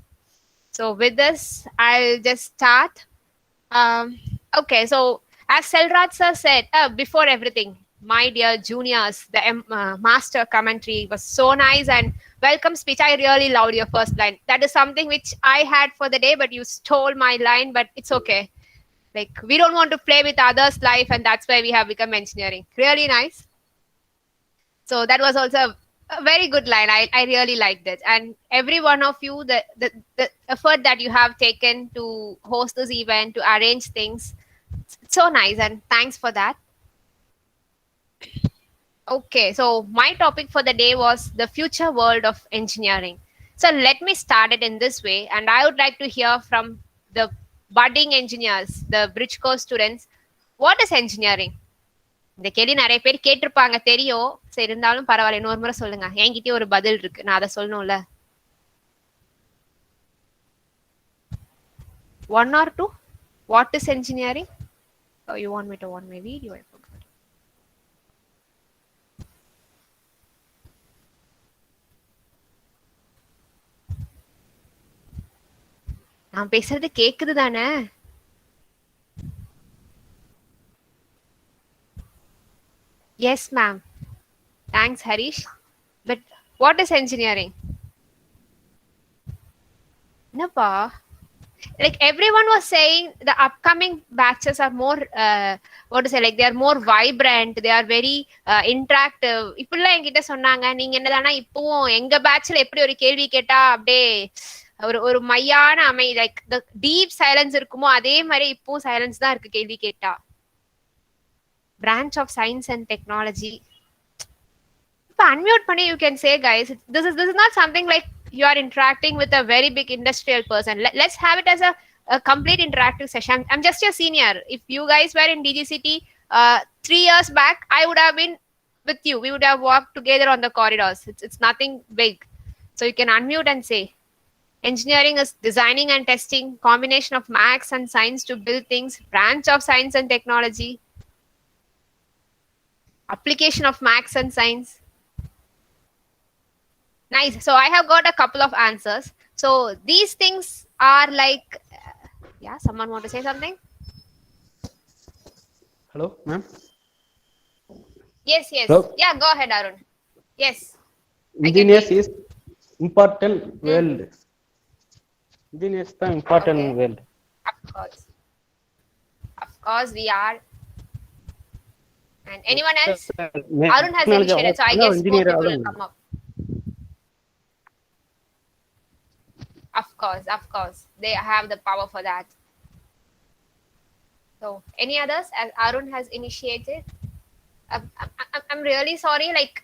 So with this, I'll just start. Okay, so as Selraj sir said, before everything, my dear juniors, the master commentary was so nice, and welcome speech. I really loved your first line. That is something which I had for the day, but you stole my line, but it's okay. Like, we don't want to play with others' life, and that's why we have become engineering. Really nice. So that was also a very good line. I really liked it. And every one of you, the effort that you have taken to host this event, to arrange things, it's so nice, and thanks for that. Okay, so my topic for the day was the future world of engineering. So let me start it in this way, and I would like to hear from the budding engineers, the Bridgeco students, what is engineering? இந்த கேள்வி நிறைய பேர் கேட்டிருப்பாங்க, தெரியும். சரி, இருந்தாலும் பரவாயில்ல, இன்னொரு முறை சொல்லுங்க. என்கிட்டயே ஒரு பதில் இருக்கு, நான் அதை சொல்லணும்ல. 1 or 2? What is engineering? Oh, you want me to on my video? I forgot. நான் பேசுறது கேக்குது தானே? Yes, ma'am. Thanks, Harish. But what is engineering? Napa. Like everyone was saying, the upcoming batches are more, what to say, like they are more vibrant, they are very interactive. இப்படிலாம் என்கிட்ட சொன்னாங்க. நீங்க என்னதானா இப்பவும் எங்க பேட்ச்ல எப்படி ஒரு கேள்வி கேட்டா அப்படியே ஒரு மையான லைக் டீப் சைலன்ஸ் இருக்குமோ, அதே மாதிரி இப்பவும் சைலன்ஸ் தான் இருக்கு கேள்வி கேட்டா. Branch of science and technology. If unmute panni, you can say, guys, this is not something like you are interacting with a very big industrial person. Let's have it as a complete interactive session. I'm just your senior. If you guys were in DGCT 3 years back, I would have been with you. We would have walked together on the corridors. It's nothing big. So you can unmute and say, engineering is designing and testing, combination of maths and science to build things, branch of science and technology, application of maths and science. Nice. So I have got a couple of answers. So these things are like, yeah, someone want to say something? Hello, ma'am. Yes. Hello? Yeah, go ahead, Arun. Yes. Engineers is important world. Engineers is the important world. Of course, we are. And anyone else? Arun has initiated, so I guess more people will come up. Of course. They have the power for that. So, any others? As Arun has initiated? I'm really sorry. Like,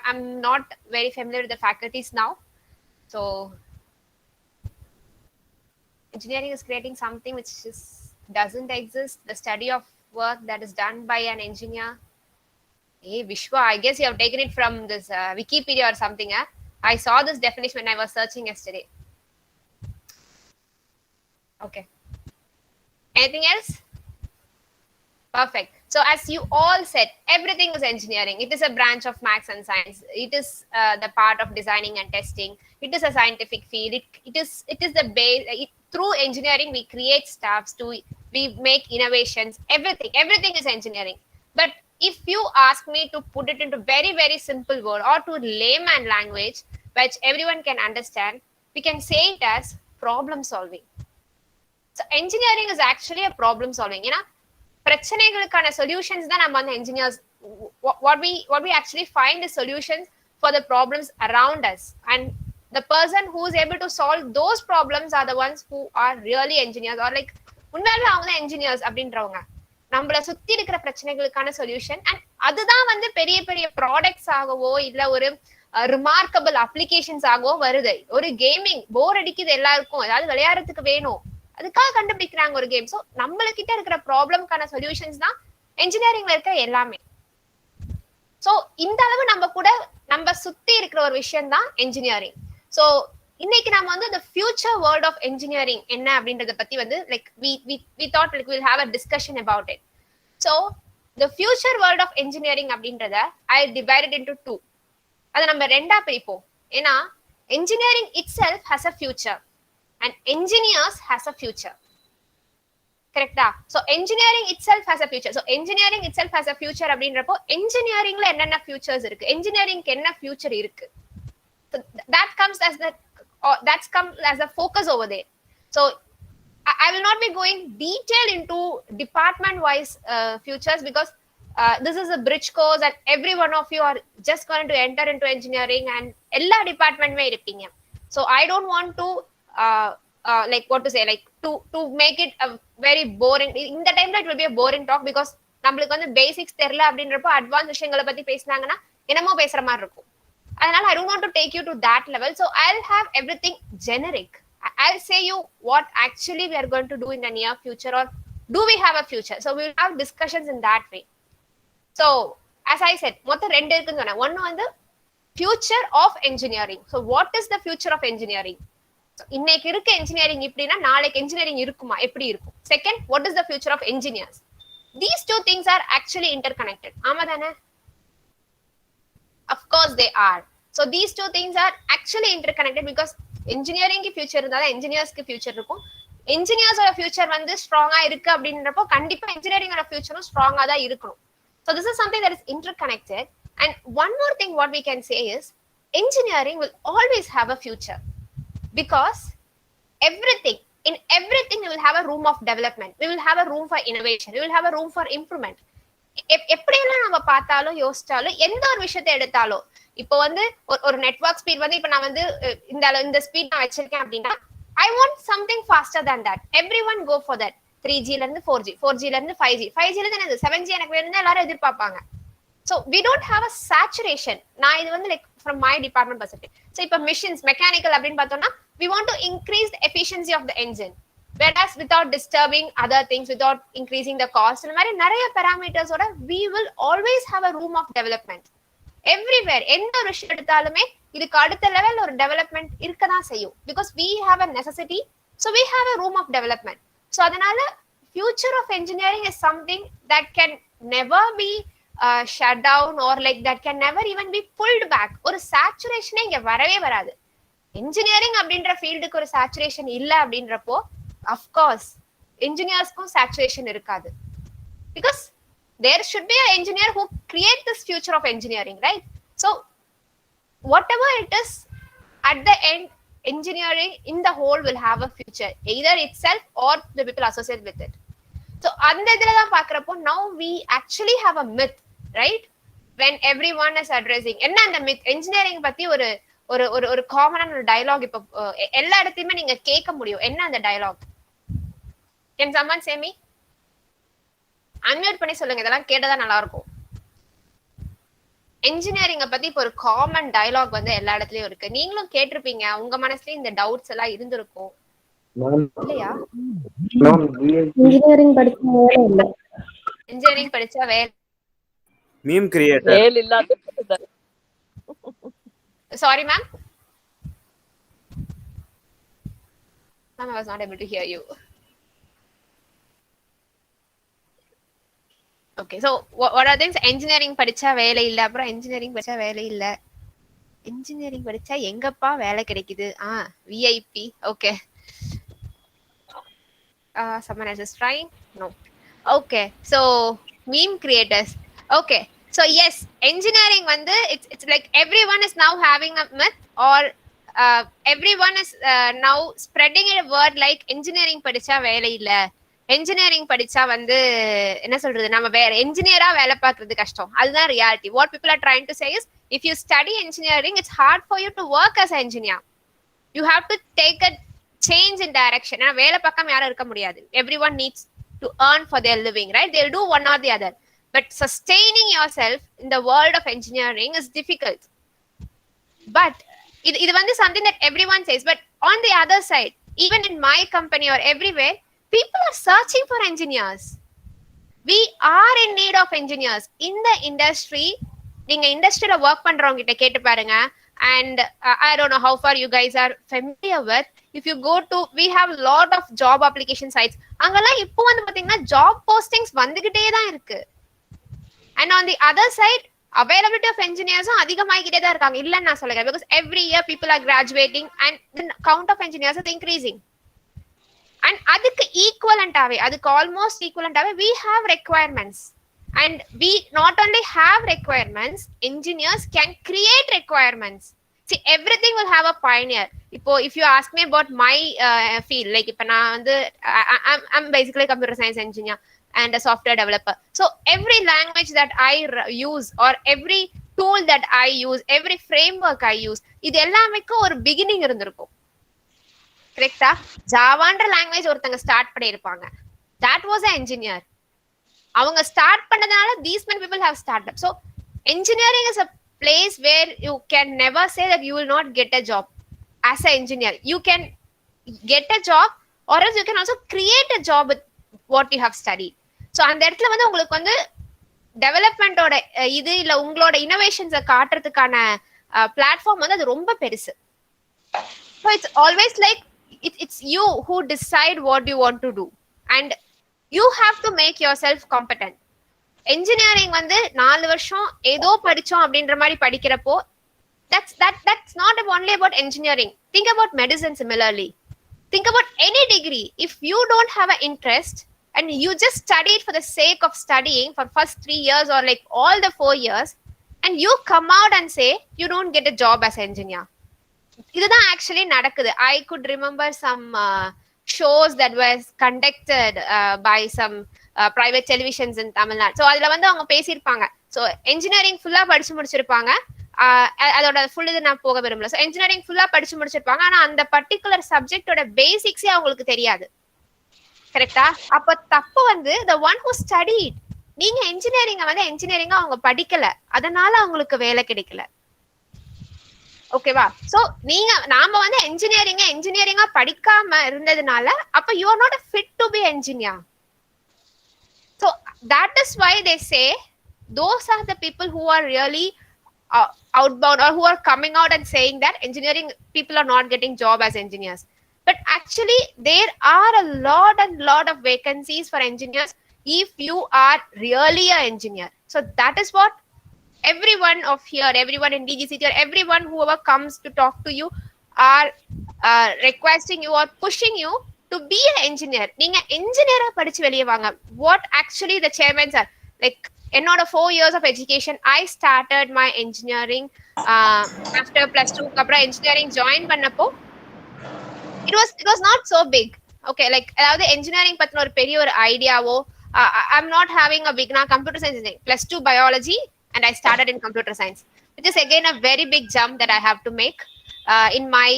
I'm not very familiar with the faculties now. So, engineering is creating something which doesn't exist. The study of work that is done by an engineer. Hey, Vishwa, I guess you have taken it from this Wikipedia or something. I saw this definition when I was searching yesterday. Okay. Anything else? Perfect. So as you all said, everything is engineering. It is a branch of maths and science. It is the part of designing and testing. It is a scientific field. It is the base. Through engineering, we create stuffs, we make innovations. Everything is engineering. But if you ask me to put it into very, very simple word or to layman language, which everyone can understand, we can say it as problem solving. So engineering is actually a problem solving. பிரச்சனைகளுக்கான solutions தான் நம்ம வந்து engineers what we actually find the solutions for the problems around us, and the person who is able to solve those problems are the ones who are really engineers, or like உண்மையாவே அவங்க தான் engineers அப்படின்றவங்க. நம்மள சுத்தி இருக்கிற பிரச்சனைகளுக்கான solution, and அதுதான் வந்து பெரிய பெரிய ப்ராடக்ட்ஸ் ஆகவோ இல்ல ஒரு ரிமார்க்கபிள் அப்ளிகேஷன்ஸ் ஆகவோ வருது. ஒரு கேமிங் போர் அடிக்குது எல்லாருக்கும், ஏதாவது விளையாடுறதுக்கு வேணும், அதுக்காக கண்டுபிடிக்கிறாங்க ஒரு கேம். ஸோ நம்மளுக்கிட்ட இருக்கிற ப்ராப்ளம்கான சொல்யூஷன்ஸ் தான் என்ஜினியரிங்ல இருக்கிற எல்லாமே. ஸோ இந்த அளவு நம்ம சுத்தி இருக்கிற ஒரு விஷயம் தான் என்ஜினியரிங். ஸோ இன்னைக்கு நம்ம வந்து the future world of engineering என்ன அப்படின்றத பத்தி வந்து like we thought like we'll have a discussion about it. So the future world of engineering அப்படின்றத I divided into two. அதை நம்ம ரெண்டா பிரிப்போம். ஏன்னா engineering itself has a future and engineers has a future. கரெக்டா? So engineering itself has a future. So engineering itself has a future அப்படின்றப்போ engineeringல என்னென்ன futures இருக்கு, engineeringக்கு என்ன future இருக்கு, so that comes as a focus over there. So I will not be going detail into department wise futures, because this is a bridge course and every one of you are just going to enter into engineering and ella department me irupinga. So I don't want to like what to say, like to make it a very boring, in the time it will be a boring talk, because நம்மளுக்கு வந்து basics தெரியல அப்படின்றப்போ advance விஷயங்களை பத்தி பேசினாங்கன்னா என்னமோ பேசுற மாதிரி இருக்கும். அதனால I don't want to take you to that level. So I'll have everything generic. I'll say you what actually we are going to do in the near future, or do we have a future. So we'll have discussions in that way. So as I said, மொத்தம் ரெண்டு இருக்குன்னு சொன்னேன். ஒன்னு வந்து future of engineering. So what is the future of engineering? So இன்னைக்கு இருக்க engineering இப்படின்னா நாளைக்கு engineering இருக்குமா, எப்படி இருக்கும்? Second, what is the future of engineers? These two things are actually interconnected. ஆமா தானே? Of course they are. So these two things are actually interconnected, because engineering ki future இருந்தாலும் engineers ki future இருக்கும். engineers ஓட future வந்து ஸ்ட்ராங்கா இருக்கு அப்படின்றப்போ கண்டிப்பா engineering ஓட futureம் ஸ்ட்ராங்கா தான் இருக்கணும். So this is something that is interconnected. And one more thing what we can say is engineering will always have a future, because in everything we will have a room of development, we will have a room for innovation, we will have a room for improvement. எப்படியெல்லாம் நம்ம பார்த்தாலும் யோசிச்சாலும் எந்த ஒரு விஷயத்தை எடுத்தாலும், இப்போ வந்து ஒரு நெட்வொர்க் ஸ்பீட் வந்து இப்போ நான் வந்து இந்த ஸ்பீட் நான் வச்சிருக்கேன் அப்படின்னா I want something faster than that. Everyone go for that. 3G ல இருந்து 4G, 4G ல இருந்து 5G, 5G ல இருந்து எனக்கு 7G எனக்கு வேணும்னு எல்லாரும் எதிர்பார்ப்பாங்க. So we don't have a saturation. நான் இது வந்து like from my department perspective. So இப்போ machines, mechanical அப்படின்னு பார்த்தோம்னா we want to increase the efficiency of the engine, whereas without disturbing other things, without increasing the cost, இந்த மாதிரி நிறைய parameters ஓட we will always have a room of development. Everywhere எந்த ஒரு விஷயம் எடுத்தாலுமே இதுக்கு அடுத்த லெவல் ஒரு டெவலப்மெண்ட் இருக்கதான் செய்யும், because we have a necessity, so we have a room of development. So அதனால future of engineering is something that can never be shut down, or like that can never even be pulled back. ஒரு saturation இங்க வரவே வராது. engineering அப்படின்ற ஃபீல்டுக்கு ஒரு saturation இல்ல அப்படின்றப்போ of course engineersக்கும் saturation இருக்காது, because there should be an engineer who create this future of engineering, right? So whatever it is, at the end engineering in the whole will have a future, either itself or the people associated with it. So அந்த இதுல தான் பார்க்கறப்போ now we actually have a myth, right? When everyone is addressing என்ன அந்த myth, engineering பத்தி ஒரு ஒரு ஒரு காமனான ஒரு டயலாக் இப்போ எல்லா இடத்துலயுமே நீங்க கேட்க முடியும். என்ன அந்த dialogue? Can someone say me? Unmute பண்ணி சொல்லுங்க, இதெல்லாம் கேட்டதா நல்லா இருக்கும். என்ஜினியரிங் பத்தி இப்போ ஒரு காமன் டயலாக் வந்து எல்லா இடத்துலயும் இருக்கு, நீங்களும் கேட்டிருப்பீங்க, உங்க மனசுலயும் இந்த டவுட்ஸ் எல்லாம் இருந்திருக்கும் இல்லையா? இன்ஜினியரிங் படிச்சா வேலை மீம் கிரியேட்டர் வேலை இல்லாத. Sorry ma'am, I was not able to hear you. Okay, so what are things? Engineering படிச்சா வேலை இல்ல, அப்புறம் engineering படிச்சா வேலை இல்ல, engineering படிச்சா எங்கப்பா வேலை கிடைக்குது? VIP. Okay. Someone else is trying? No. Okay, so meme creators. Okay, so yes, engineering வந்து it's like everyone is now having a myth, or everyone is now spreading a word like engineering படிச்சா வேலை இல்ல, engineering படிச்சா வந்து என்ன சொல்றது, நம்ம வேற என்ஜினியரா வேலை பார்க்கறது கஷ்டம். அதுதான் reality. What people are trying to say is, if you study engineering it's hard for you to work as engineer. You have to take a change in direction. ஏன்னா வேலை பார்க்காம யாரும் இருக்க முடியாது. Every one needs to earn for their living, right? They'll do one or the other. But sustaining yourself in the world of engineering is difficult. But இது வந்து something that everyone says. But on the other side, even in my company or everywhere, people are searching for engineers. We are in need of engineers in the industry. நீங்க இண்டஸ்ட்ரியில work பண்றவங்க கிட்ட கேட்டு பாருங்க. And I don't know how far you guys are familiar with. If you go to, we have a lot of job application sites. அங்கெல்லாம் இப்போ வந்து பாத்தீங்கன்னா ஜாப் போஸ்டிங்ஸ் வந்துகிட்டே தான் இருக்கு. And on the other side, availability of engineers அதிகமாகிட்டே தான் இருக்காங்க. இல்லன்னு நான் சொல்லுங்க, because every year people are graduating and the count of engineers is increasing. And அதுக்கு ஈக்குவலண்டாவே, அதுக்கு almost ஈக்குவலண்டாவே we have requirements. And we not only have requirements, engineers can create requirements. See, everything will have a pioneer. இப்போ if you ask me about my field, like இப்போ நான் வந்து I'm basically computer science engineer and a software developer. So every language that I use or every tool that I use, every framework I use, இது எல்லாமேக்கு ஒரு beginning இருந்திருக்கும். கரெக்ட்டா? ஜாவான்ற language ஒருத்தங்க start பண்ணிருப்பாங்க. That was an engineer. அவங்க start பண்ணதனால these many people have started up. So engineering is a place where you can never say that you will not get a job as an engineer. You can get a job or else you can also create a job with what you have studied. So அந்த இடத்துல வந்து உங்களுக்கு வந்து டெவலப்மெண்டோட இது இல்ல உங்களோட இனோவேஷன்ஸை காட்டுறதுக்கான platform வந்து அது ரொம்ப பெருசு. So it's always like it's you who decide what you want to do and you have to make yourself competent. Engineering வந்து 4 வருஷம் ஏதோ படிச்சோம் அப்படின்ற மாதிரி படிக்கிறப்போ that's not only about engineering. Think about medicine similarly. Think about any degree. If you don't have an interest and you just studied for the sake of studying for first 3 years or like all the 4 years and you come out and say you don't get a job as an engineer. இதுதான் actually நடக்குது. I could remember some shows that was conducted by some private televisions in Tamil Nadu. So அதுல வந்து அவங்க பேசியிருப்பாங்க. So engineering ஃபுல்லா படிச்சு முடிச்சிருப்பாங்க. அதோட full இது நான் போக விரும்பல. ஸோ இன்ஜினியரிங் ஃபுல்லா படிச்சு முடிச்சிருப்பாங்க. ஆனா அந்த பர்டிகுலர் சப்ஜெக்டோட பேசிக்ஸே அவங்களுக்கு தெரியாது. கரெக்டா? அப்ப தப்பு வந்து the one who studied. நீங்க இன்ஜினியரிங்க வந்து இன்ஜினியரிங்கா அவங்க படிக்கல, அதனால அவங்களுக்கு வேலை கிடைக்கல. ஓகேவா? சோ நாம வந்து இன்ஜினியரிங்கா படிக்காம இருந்ததுனால அப்ப you are not a fit to be engineer. So that is why they say those are the people who are really outbound or who are coming out and saying that engineering people are not getting job as engineers. But actually there are a lot of vacancies for engineers if you are really an engineer. So that is what everyone of here, everyone in DGCT or everyone whoever comes to talk to you are requesting you or pushing you to be an engineer. நீங்க engineer படிச்சு வெளிய வாங்க. What actually the chairmen are like, என்னோட 4 years of education, I started my engineering after +2 அப்புறம் engineering join பண்ணப்போ it was not so big. Okay, like அதாவது engineering பத்தின ஒரு பெரிய ஒரு ஐடியாவோ I'm not having a big now computer science engineering, +2 biology and I started in computer science, which is again a very big jump that I have to make in my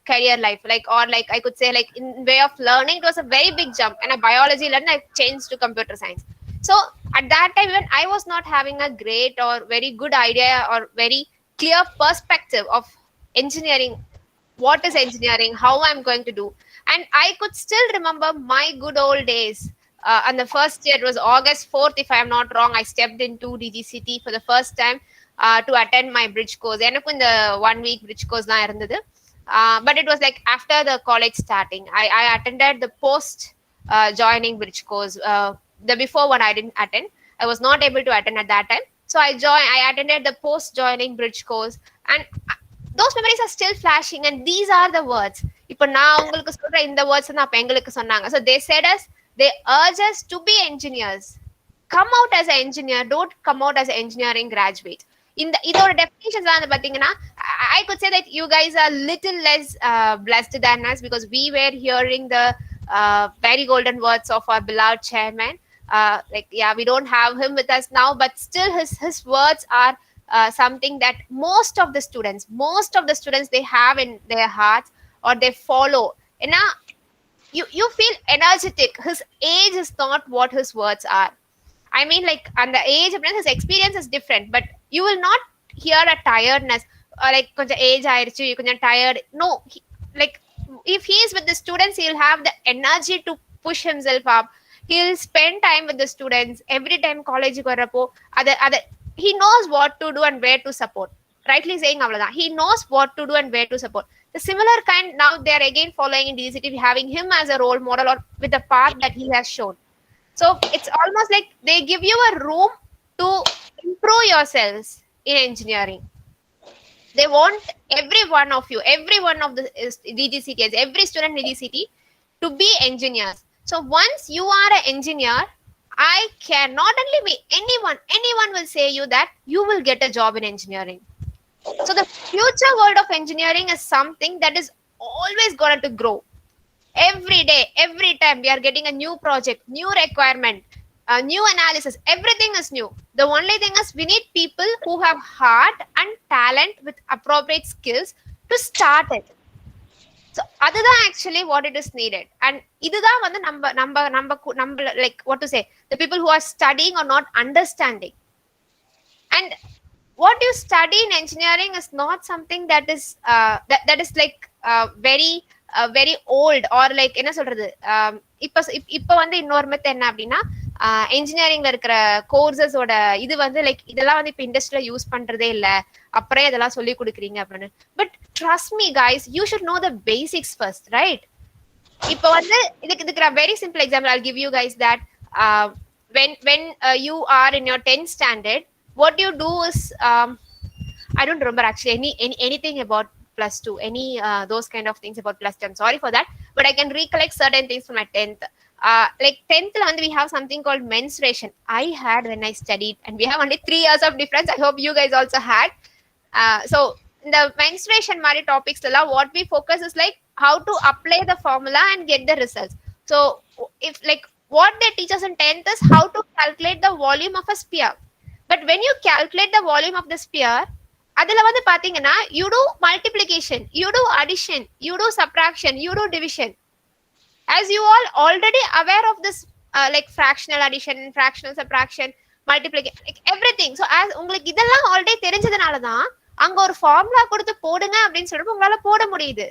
career life, like or like I could say like in way of learning it was a very big jump, and a biology learned I changed to computer science. So at that time when I was not having a great or very good idea or very clear perspective of engineering, what is engineering, how I'm going to do, and I could still remember my good old days. And the first year, it was August 4th, if I am not wrong, I stepped into DGCT for the first time to attend my bridge course. எனக்கு இந்த 1 week bridge course தான் இருந்தது. But it was like after the college starting. I attended the post joining bridge course. The before one I didn't attend. I was not able to attend at that time. So I attended the post joining bridge course, and those memories are still flashing, and these are the words. இப்போ நான் உங்களுக்கு சொல்ற இந்த words தான் அப்ப எங்களுக்கு சொன்னாங்க. So they said us, they urge us to be engineers. Come out as an engineer, don't come out as an engineering graduate. இதோட டெஃபினிஷன்ஸ் வந்து பாத்தீங்கன்னா I could say that you guys are little less blessed than us because we were hearing the very golden words of our beloved chairman. Like yeah, we don't have him with us now, but still his words are something that most of the students they have in their hearts or they follow. And now you feel energetic. His age is not what his words are. I mean, like, and the age of his experience is different, but you will not hear a tiredness or like konja age aayirchu you konja tired. No, like if he is with the students, he'll have the energy to push himself up. He'll spend time with the students every time college ku varapo other he knows what to do and where to support. Rightly saying avladha, he knows what to do and where to support. The similar kind now they are again following in DCT, having him as a role model or with the path that he has shown. So it's almost like they give you a room to improve yourselves in engineering. They want every one of you, every one of the DGCTs, every student in DGCT to be engineers. So once you are an engineer, I can not only be anyone will say you that you will get a job in engineering. So the future world of engineering is something that is always going to grow. Every day, every time we are getting a new project, new requirement, a new analysis, everything is new. The only thing is we need people who have heart and talent with appropriate skills to start it. So அதுதான் actually what it is needed. And இதுதான் வந்து நம்ம like what to say, the people who are studying or not understanding. And what you study in engineering is not something that is that is like very old or like என்ன சொல்றது, இப்ப வந்து இன்னொரு method என்ன அப்படின்னா இன்ஜினியரிங்ல இருக்கிற கோர்சஸோட இது வந்து லைக் இதெல்லாம் வந்து இப்ப இண்டஸ்ட்ரியில யூஸ் பண்றதே இல்ல, அப்புறம் இதெல்லாம் சொல்லி கொடுக்குறீங்க அப்படின்னு. But trust me guys, you should know the basics first, right? இப்ப வந்து இதுக்கு very simple example I'll give you guys that when you are in your 10th standard, what you do is I don't remember actually anything about plus 2, any those kind of things about plus 2. I'm sorry for that, but I can recollect certain things from my 10th. Like 10th we have something called menstruation. I had when I studied, and we have only 3 years of difference. I hope you guys also had. So in the menstruation mari topics la what we focus is like how to apply the formula and get the results. So if like what they teach us in 10th is how to calculate the volume of a sphere. But when you calculate the volume of the sphere, adula vandu pathina you do multiplication, you do addition, you do subtraction, you do division. As you all already aware of this like fractional addition, fractional subtraction, multiplication, like everything. So as உங்களுக்கு இதெல்லாம் already தெரிஞ்சதனால தான் அங்க ஒரு formula கொடுத்து போடுங்க அப்படின்னு சொல்லிட்டு உங்களால போட முடியுது.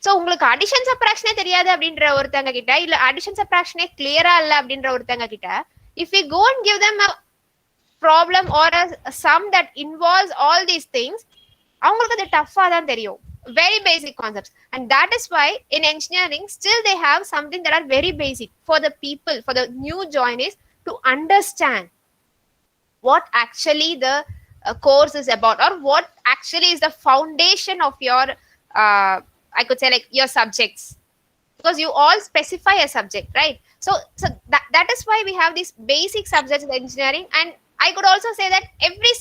சோ உங்களுக்கு அடிஷன் சப்ட்ராக்ஷனே தெரியாது அப்படின்ற ஒருத்தங்க கிட்ட, இல்ல அடிஷன் சப்ட்ராக்ஷனே கிளியரா இல்ல அப்படின்ற ஒருத்தங்க கிட்ட, if we go and give them a problem or a sum that involves all these things, அவங்களுக்கு அது டஃப்பா தான் தெரியும். Very basic concepts. And that is why in engineering still they have something that are very basic for the people, for the new joinees to understand what actually the course is about, or what actually is the foundation of your I could say like your subjects, because you all specify a subject, right? So that is why we have these basic subjects in engineering. And I could also say that every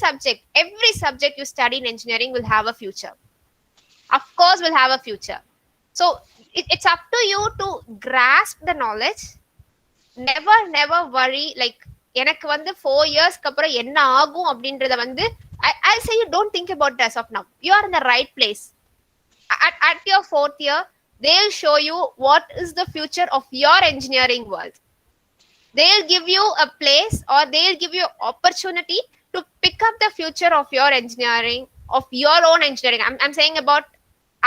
subject you study in engineering will have a future. Of course will have a future. So it's up to you to grasp the knowledge. Never worry like எனக்கு வந்து 4 yearsக்கு அப்புறம் என்ன ஆகும் அப்படின்றத வந்து I'll say you don't think about it as of now. You are in the right place. At your 4th year, they'll show you what is the future of your engineering world. They'll give you a place, or they'll give you opportunity to pick up the future of your engineering, of your own engineering. I'm saying about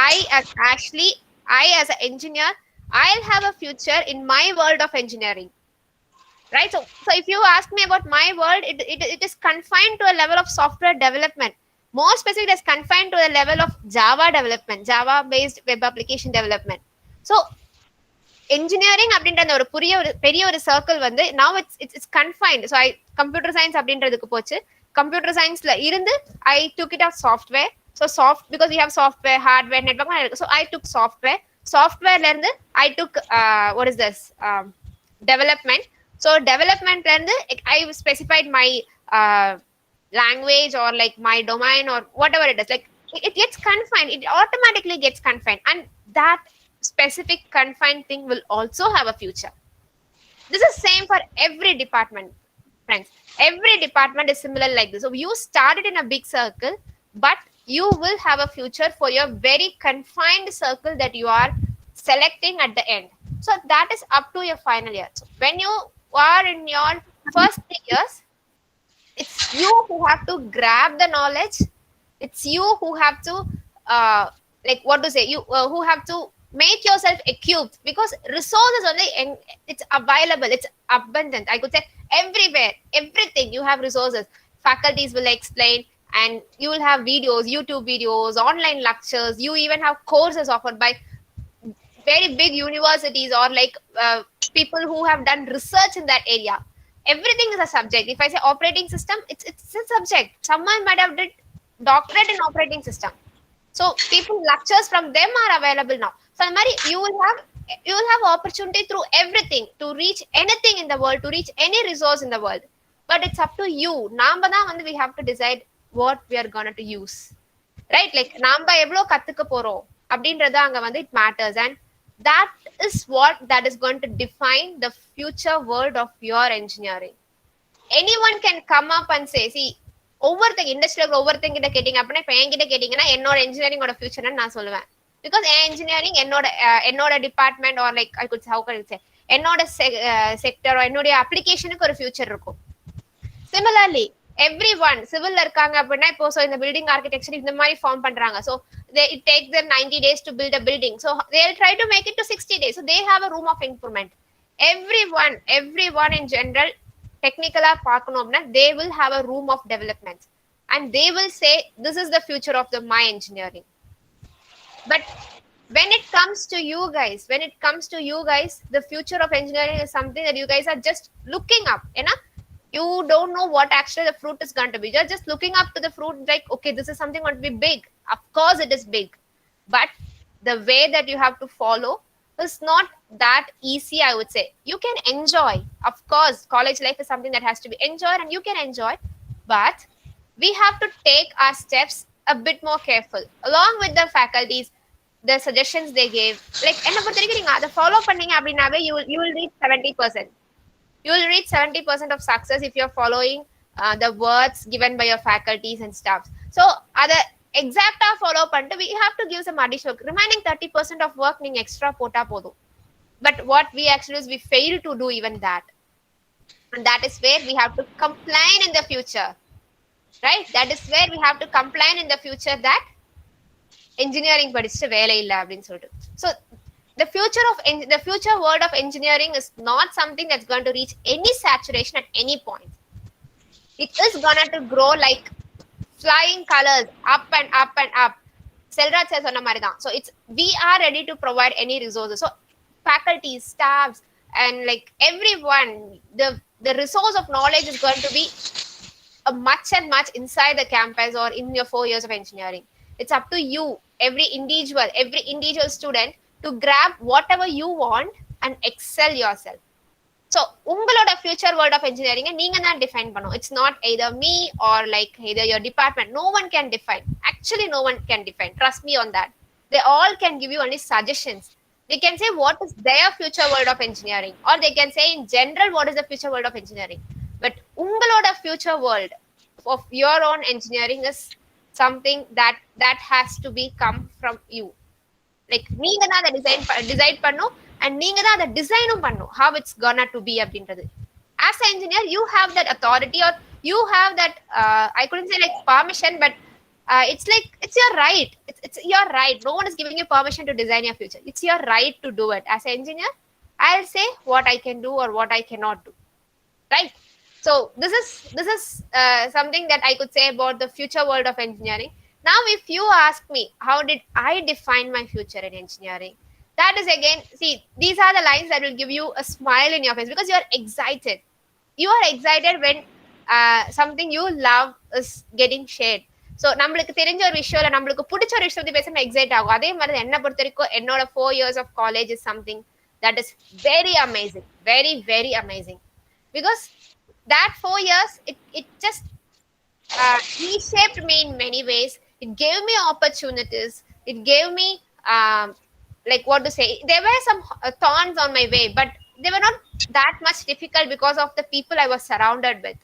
I as Ashley, I as an engineer, I'll have a future in my world of engineering, right? So if you ask me about my world, it is confined to a level of software development. More specifically, it is confined to a level of Java development, Java based web application development. So engineering அப்படின்ற ஒரு பெரிய ஒரு circle வந்து now it's confined. So I computer science அப்படின்றதுக்கு போச்சு. Computer scienceல இருந்து I took it as software. So because we have software, hardware, network, so I took software la irundhu I took what is this development. So development la irundhu I specified my language or like my domain or whatever it is. Like it gets confined. It automatically gets confined, and that specific confined thing will also have a future. This is same for every department, friends. Every department is similar like this. So you started in a big circle, but you will have a future for your very confined circle that you are selecting at the end. So that is up to your final year. So when you are in your first 3 years, it's you who have to grab the knowledge. It's you who have to like what to say, you who have to make yourself equipped, because resources only it's available, it's abundant, I could say. Everywhere, everything, you have resources. Faculties will explain, and you will have videos, YouTube videos, online lectures. You even have courses offered by very big universities or like people who have done research in that area. Everything is a subject. If I say operating system, it's a subject. Someone might have did doctorate in operating system, so people lectures from them are available now. So you will have opportunity through everything to reach anything in the world, to reach any resource in the world. But it's up to you. நாம தான் வந்து we have to decide what we are going to use, right? Like நாம எவ்வளவு கத்துக்க போறோம் அப்படின்றது அங்க வந்து it matters, and that is what that is going to define the future world of your engineering. Anyone can come up and say, see, ஒவ்வொருத்தங்க இண்டஸ்ட்ரியில் ஒவ்வொருத்தங்க கிட்ட கேட்டீங்க அப்படின்னா, இப்போ என்கிட்ட கேட்டீங்கன்னா என்னோட இன்ஜினியரிங்கோட ஃபியூச்சர்னு நான் சொல்லுவேன். பிகாஸ் என் இன்ஜினியரிங் என்னோட department are like I could how can say என்னோட செக்டர் என்னோட அப்ளிகேஷனுக்கு ஒரு ஃபியூச்சர் இருக்கும். சிமிலர்லி எவ்ரி ஒன் சிவில்ல இருக்காங்க அப்படின்னா, இப்போ ஸோ இந்த பில்டிங் ஆர்கிடெக்சர் இந்த மாதிரி ஃபார்ம் பண்றாங்க. So it takes them 90 days to build a building. So they'll try to make it to 60 days. So they have a room of improvement. Everyone in general, technically பார்க்கணும்னா they will have a room of development, and they will say this is the future of my engineering. But when it comes to you guys, the future of engineering is something that you guys are just looking up, you don't know what actually the fruit is going to be. You're just looking up to the fruit like, okay, this is something going to be big. Of course it is big, but the way that you have to follow is not that easy, I would say. You can enjoy, of course, college life is something that has to be enjoyed, and you can enjoy, but we have to take our steps a bit more careful along with the faculties, the suggestions they gave. Like என்ன பொறுத்தவரைக்கும் நீங்க அதை follow பண்ணீங்க அப்படின்னாவே you will reach 70%. You will reach 70% of success if you're following the words given by your faculties and staff. So other exact follow பண்ணிட்டு we have to give some additional remaining 30% of work நீங்க extra போட்டா போதும். But what we actually is we fail to do even that, and that is where we have to complain in the future, right? That is where we have to complain in the future that engineering படிச்சிட்டு வேலை இல்ல அப்படின்னு சொல்லிட்டு. So the future world of engineering is not something that's going to reach any saturation at any point. It is gonna to grow like flying colors, up and up and up. Selraj says சொன்ன மாதிரி தான். So we are ready to provide any resources. So faculties, staffs, and like everyone, the resource of knowledge is going to be much and much inside the campus or in your 4 years of engineering. It's up to you, every individual student, to grab whatever you want and excel yourself. So உங்களோட future world of engineering நீங்க தான் define பண்ணணும். It's not either me or like either your department. No one can define. Actually no one can define. Trust me on that. They all can give you only suggestions. They can say what is their future world of engineering, or they can say in general what is the future world of engineering. But உங்களோட future world of your own engineering is something that has to be come from you. Like நீங்க தான் அதை decide பண்ணும், and நீங்க தான் அதை டிசைனும் பண்ணும் how it's gonna to be அப்படின்றது. As an engineer you have that authority, or you have that I couldn't say like permission, but it's like it's your right. It's your right. No one is giving you permission to design your future. It's your right to do it. As an engineer, I'll say what I can do or what I cannot do, right? So this is something that I could say about the future world of engineering. Now if you ask me how did I define my future in engineering, that is again, see, these are the lines that will give you a smile in your face, because you are excited. You are excited when something you love is getting shared. So நம்மளுக்கு தெரிஞ்ச ஒரு விஷயம் இல்ல நம்மளுக்கு பிடிச்ச ஒரு விஷயத்தை பேச நம்ம எக்ஸைட் ஆகும். அதே மாதிரி என்ன பொறுத்த வரைக்கும் என்னோட 4 years of college is something that is very amazing, very very amazing, because that 4 years it just reshaped me in many ways. It gave me opportunities. It gave me, like what to say, there were some thorns on my way, but they were not that much difficult because of the people I was surrounded with.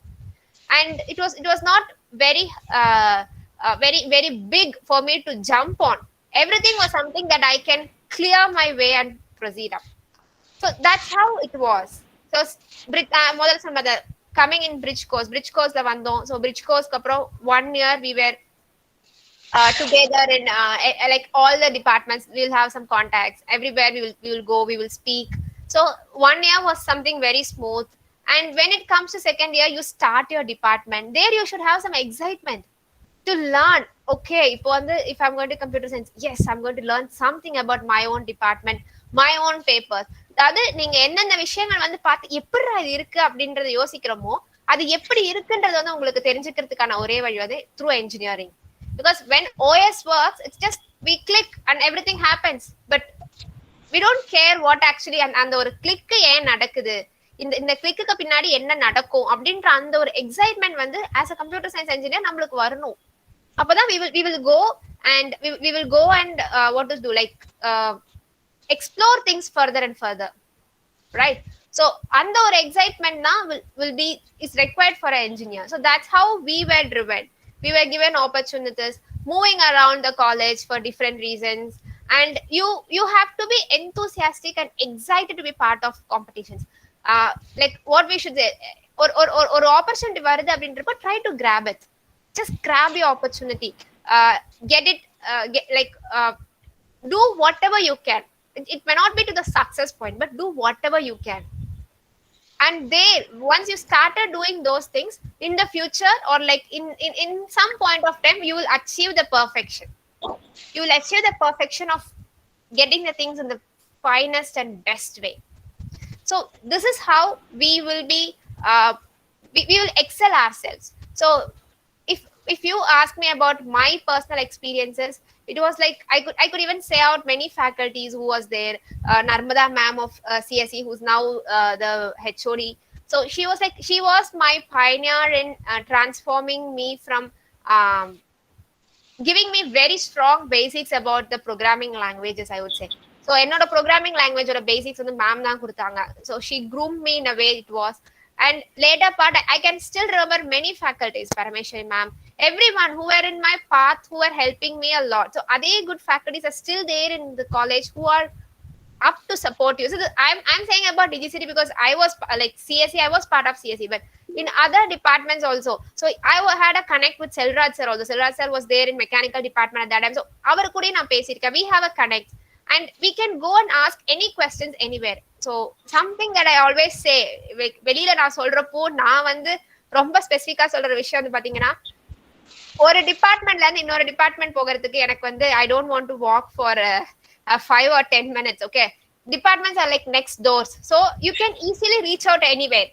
And it was not very very big for me to jump on. Everything was something that I can clear my way and proceed up. So that's how it was. So முதல்ல சொன்னது coming in bridge course ல வந்தோம். So bridge course க்கு அப்புறம் 1 year we were together in like all the departments. We will have some contacts everywhere. We will go, we will speak. So 1 year was something very smooth. And when it comes to second year, you start your department. There you should have some excitement to learn. Okay, if I'm going to computer science, yes, I'm going to learn something about my own department, my own papers. அதாவது நீங்க என்னென்ன விஷயங்கள் வந்து பார்த்து எப்படி அது இருக்கு அப்படின்றத யோசிக்கிறோமோ அது எப்படி இருக்குன்றது வந்து உங்களுக்கு தெரிஞ்சுக்கிறதுக்கான ஒரே வழி வந்து through engineering. Because when OS works, it's just we click and everything happens, but we don't care what actually அந்த ஒரு கிளிக் ஏன் நடக்குது, இந்த கிளிக்கு பின்னாடி என்ன நடக்கும் அப்படின்ற அந்த ஒரு எக்ஸைட்மெண்ட் வந்து as a computer science engineer நம்மளுக்கு வரணும். அப்பதான் we will go and we will go and what to do, like explore things further and further, right? So அந்த ஒரு excitement na will be is required for an engineer. So that's how we were driven. We were given opportunities moving around the college for different reasons, and you have to be enthusiastic and excited to be part of competitions. Like what we should say, or opportunity வருது அப்படின்றப்ப try to grab it. Just grab your opportunity, get it, do whatever you can. It may not be to the success point, but do whatever you can. And there, once you started doing those things in the future, or like in some point of time, you will achieve the perfection. You will achieve the perfection of getting the things in the finest and best way. So this is how we will be we will excel ourselves. So if you ask me about my personal experiences, it was like I could even say out many faculties who was there. Narmada ma'am of CSE, who's now the HOD. So she was my pioneer in transforming me from giving me very strong basics about the programming languages, I would say. So என்னோட programming language ஓட basics வந்து ma'am தான் கொடுத்தாங்க. So she groomed me in a way it was. And later part, I can still remember many faculties, Parameshwari ma'am, everyone who were in my path, who were helping me a lot. So are they good faculties are still there in the college who are up to support you. So I'm saying about DGCT because I was like CSE, I was part of CSE, but in other departments also. So I had a connect with Selraj sir also. Selraj sir was there in mechanical department at that time. So our kudi na pesirka, we have a connect and we can go and ask any questions anywhere. So something that I always say, வெளியில நான் சொல்றப்போ நான் வந்து ரொம்ப ஸ்பெசிஃபிக்கா சொல்ற விஷயம் வந்து பாத்தீங்கன்னா, ஒரு டிபார்ட்மெண்ட்ல இருந்து இன்னொரு டிபார்ட்மெண்ட் போகிறதுக்கு எனக்கு வந்து I don't want to walk for 5 or 10 minutes. Okay, departments are like next doors, so you can easily reach out anywhere.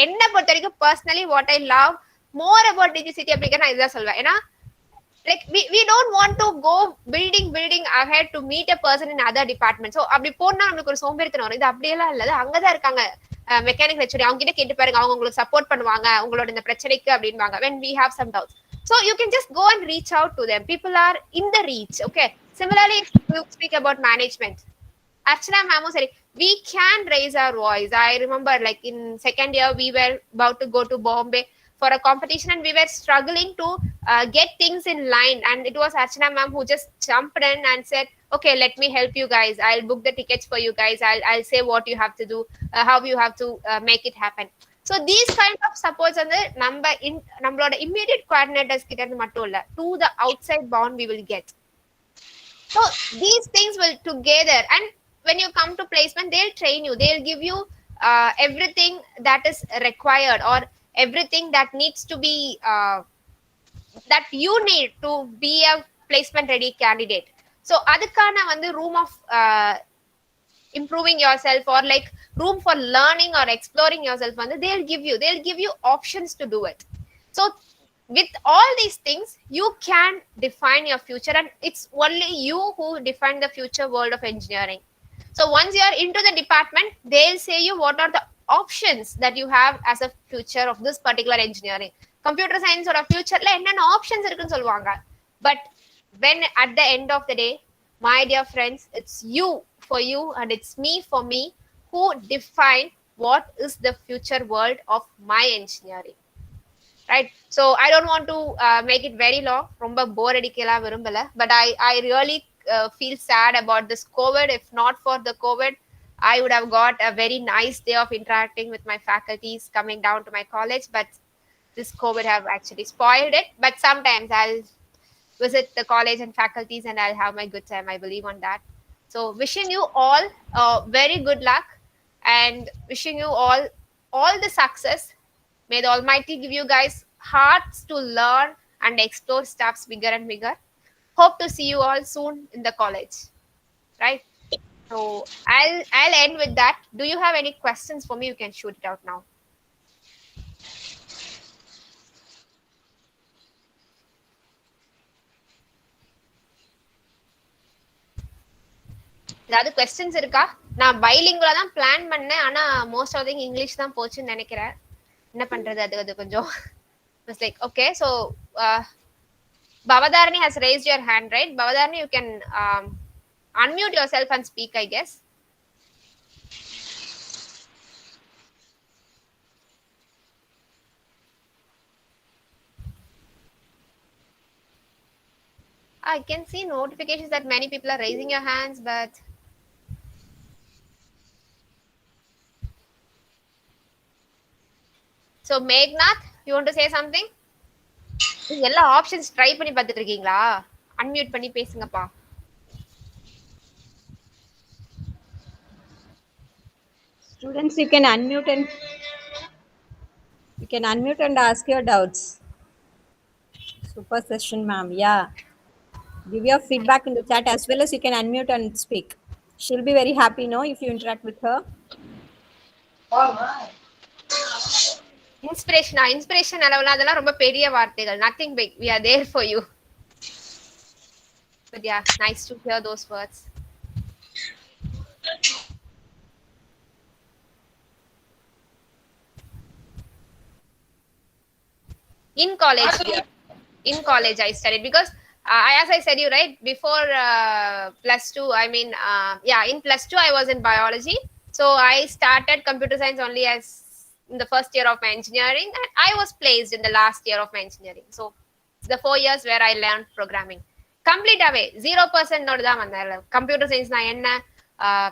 என்ன பொறுத்த வரைக்கும் personally what I love more about DGCT அப்படிங்கிற நான் இதான் சொல்வேன். ஏன்னா like we don't want to go building ahead to meet a person in other departments. So அப்படி போனா நமக்கு ஒரு சோம்பேறித்தனம் வரும். இது அப்படியெல்லாம் இல்ல, அங்கதான் இருக்காங்க மெக்கானிக்கல் ஹெச்ஓடி, அவங்க கிட்ட கேட்டு பாருங்க, அவங்க உங்களுக்கு சப்போர்ட் பண்ணுவாங்க உங்களோட இந்த பிரச்சனைக்கு அப்படின்வாங்க when we have some doubts. So you can just go and reach out to them. People are in the reach. Okay, similarly if you speak about management, Archana ma'am said we can raise our voice. I remember like in second year we were about to go to Bombay for a competition and we were struggling to get things in line, and it was Archana ma'am who just jumped in and said, okay, let me help you guys, I'll book the tickets for you guys, I'll say what you have to do, how you have to make it happen. So these kind of supports வந்து நம்மளோட immediate coordinators கிட்ட இருந்து மட்டும் இல்ல, to the outside bound we will get. So these things will together, and when you come to placement they'll train you, they'll give you everything that is required or everything that needs to be that you need to be a placement ready candidate. So adukana vandu room of improving yourself or like room for learning or exploring yourself vandu they'll give you options to do it. So with all these things you can define your future, and it's only you who define the future world of engineering. So once you are into the department, they'll say you what are the options that you have as a future of this particular engineering. Computer சயின்ஸோட ஃபியூச்சர்ல என்னென்ன options இருக்குன்னு சொல்லுவாங்க. But when at the end of the day, my dear friends, it's you for you and it's me for me who define what is the future world of my engineering, right? So I don't want to make it very long, romba bore adikala virumbala, but I really feel sad about this COVID. If not for the COVID, I would have got a very nice day of interacting with my faculties coming down to my college, but this COVID have actually spoiled it. But sometimes I'll visit the college and faculties and I'll have my good time. I believe on that. So wishing you all very good luck and wishing you all the success. May the Almighty give you guys hearts to learn and explore stuffs bigger and bigger. Hope to see you all soon in the college, right? So I'll end with that. Do you have any questions for me? You can shoot it out now. ஏதாவது questions இருக்கா? நான் பைலிங்குலா தான் plan பண்ணேன், ஆனா most of thing English தான் போச்சுன்னு நினைக்கிறேன். என்ன பண்றது, அது கொஞ்சம் mistake. Okay, so Bhavadharani has raised your hand, right? Bhavadharani, you can unmute yourself and speak, I guess. I can see notifications that many people are raising your hands, but so Megnath, you want to say something? எல்லா options try பண்ணி பார்த்துட்டு இருக்கீங்களா? Unmute பண்ணி பேசுங்கப்பா. Students, you can unmute and ask your doubts. Super session, ma'am. Yeah. Give your feedback in the chat as well as you can unmute and speak. She'll be very happy, no, if you interact with her. Inspiration அளவுல அதெல்லாம் ரொம்ப பெரிய வார்த்தைகள். Nothing big. We are there for you. But yeah, nice to hear those words. In college I studied because as I said you right before plus 2, I mean in plus 2 I was in biology, so I started computer science only as in the first year of my engineering, and I was placed in the last year of my engineering. So it's the 4 years where I learned programming complete away 0% நோட தான் வந்தேன். Computer science நான் என்ன,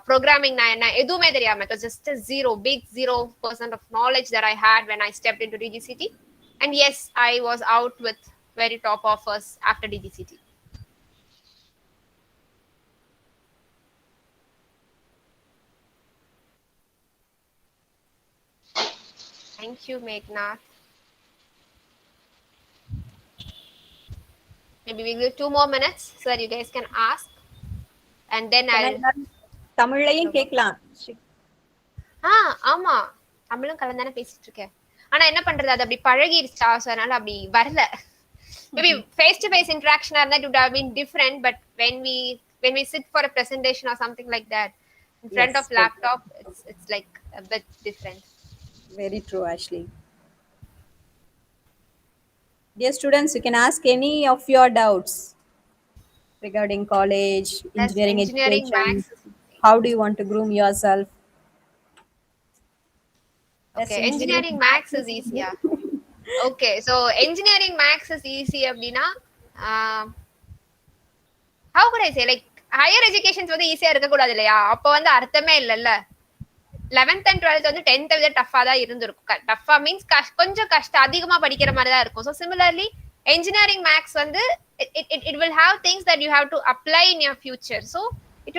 programming நான் என்ன எதுவுமே தெரியாம, it was just a big 0% of knowledge that I had when I stepped into DGCT. And yes, I was out with very top offers after DGCT. Thank you, Megnath. Maybe we'll give 2 more minutes so that you guys can ask. And then தமிழ்லயும் கேட்கலாம். ஆமா, தமிழும் கலந்தானே பேசிட்டு இருக்கேன். ஆனா என்ன பண்றது, அது அப்படி பழகிருச்சா, சோ அதனால அப்படி வரல. Maybe face to face interaction or that would have been different, but when we sit for a presentation or something like that in front of laptop, it's like a bit different. Very true, Ashley. Dear students, you can ask any of your doubts regarding college, engineering education. Max. How do you want to groom yourself? Okay, engineering max is easier. Okay, so engineering max is easy அப்படினா how could I say, like higher educations வந்து ஈஸியா இருக்க கூடாது இல்லையா? அப்ப வந்து அர்த்தமே இல்லல்ல. 11th and 12th வந்து 10th விட டஃபா தான் இருந்திருக்கும். டஃபா மீன்ஸ் கொஞ்சம் கஷ்டம் அதிகமா படிக்கிற மாதிரி தான் இருக்கும். So similarly engineering max வந்து it will have things that you have to apply in your future. So it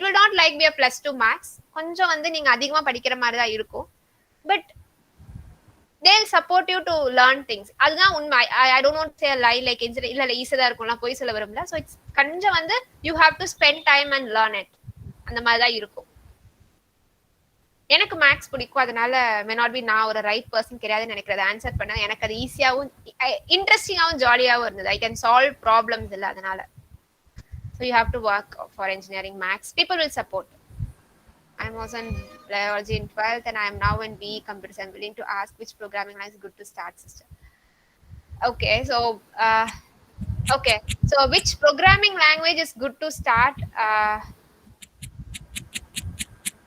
will not like be a plus 2 max. கொஞ்சம் வந்து நீங்க அதிகமா படிக்கிற மாதிரி தான் இருக்கும். But they'll support you to learn things. அதுதான் உண்மை. I don't want to say a lie like இல்ல ஈஸியா தான் இருக்கும்லாம் போய் சொல்ல விரும்பல. So it's கொஞ்சம் வந்து you have to spend time and learn it. அந்த மாதிரி தான் இருக்கும். எனக்கு மேக்ஸ் பிடிக்கும், அதனால மே நாட் பி நான் ஒரு ரைட் பர்சன் கிடையாதுன்னு நினைக்கிறத ஆன்சர் பண்ண. எனக்கு அது ஈஸியாகவும் இன்ட்ரெஸ்டிங்காகவும் ஜாலியாகவும் இருந்தது. ஐ கேன் சால்வ் ப்ராப்ளம்ஸ் இல்லை அதனால. So you have to work for engineering maths. People will support. I was in biology in 12th and I am now in BE computer science. I'm willing to ask which programming line is good to start, sister. Okay, so okay, so which programming language is good to start?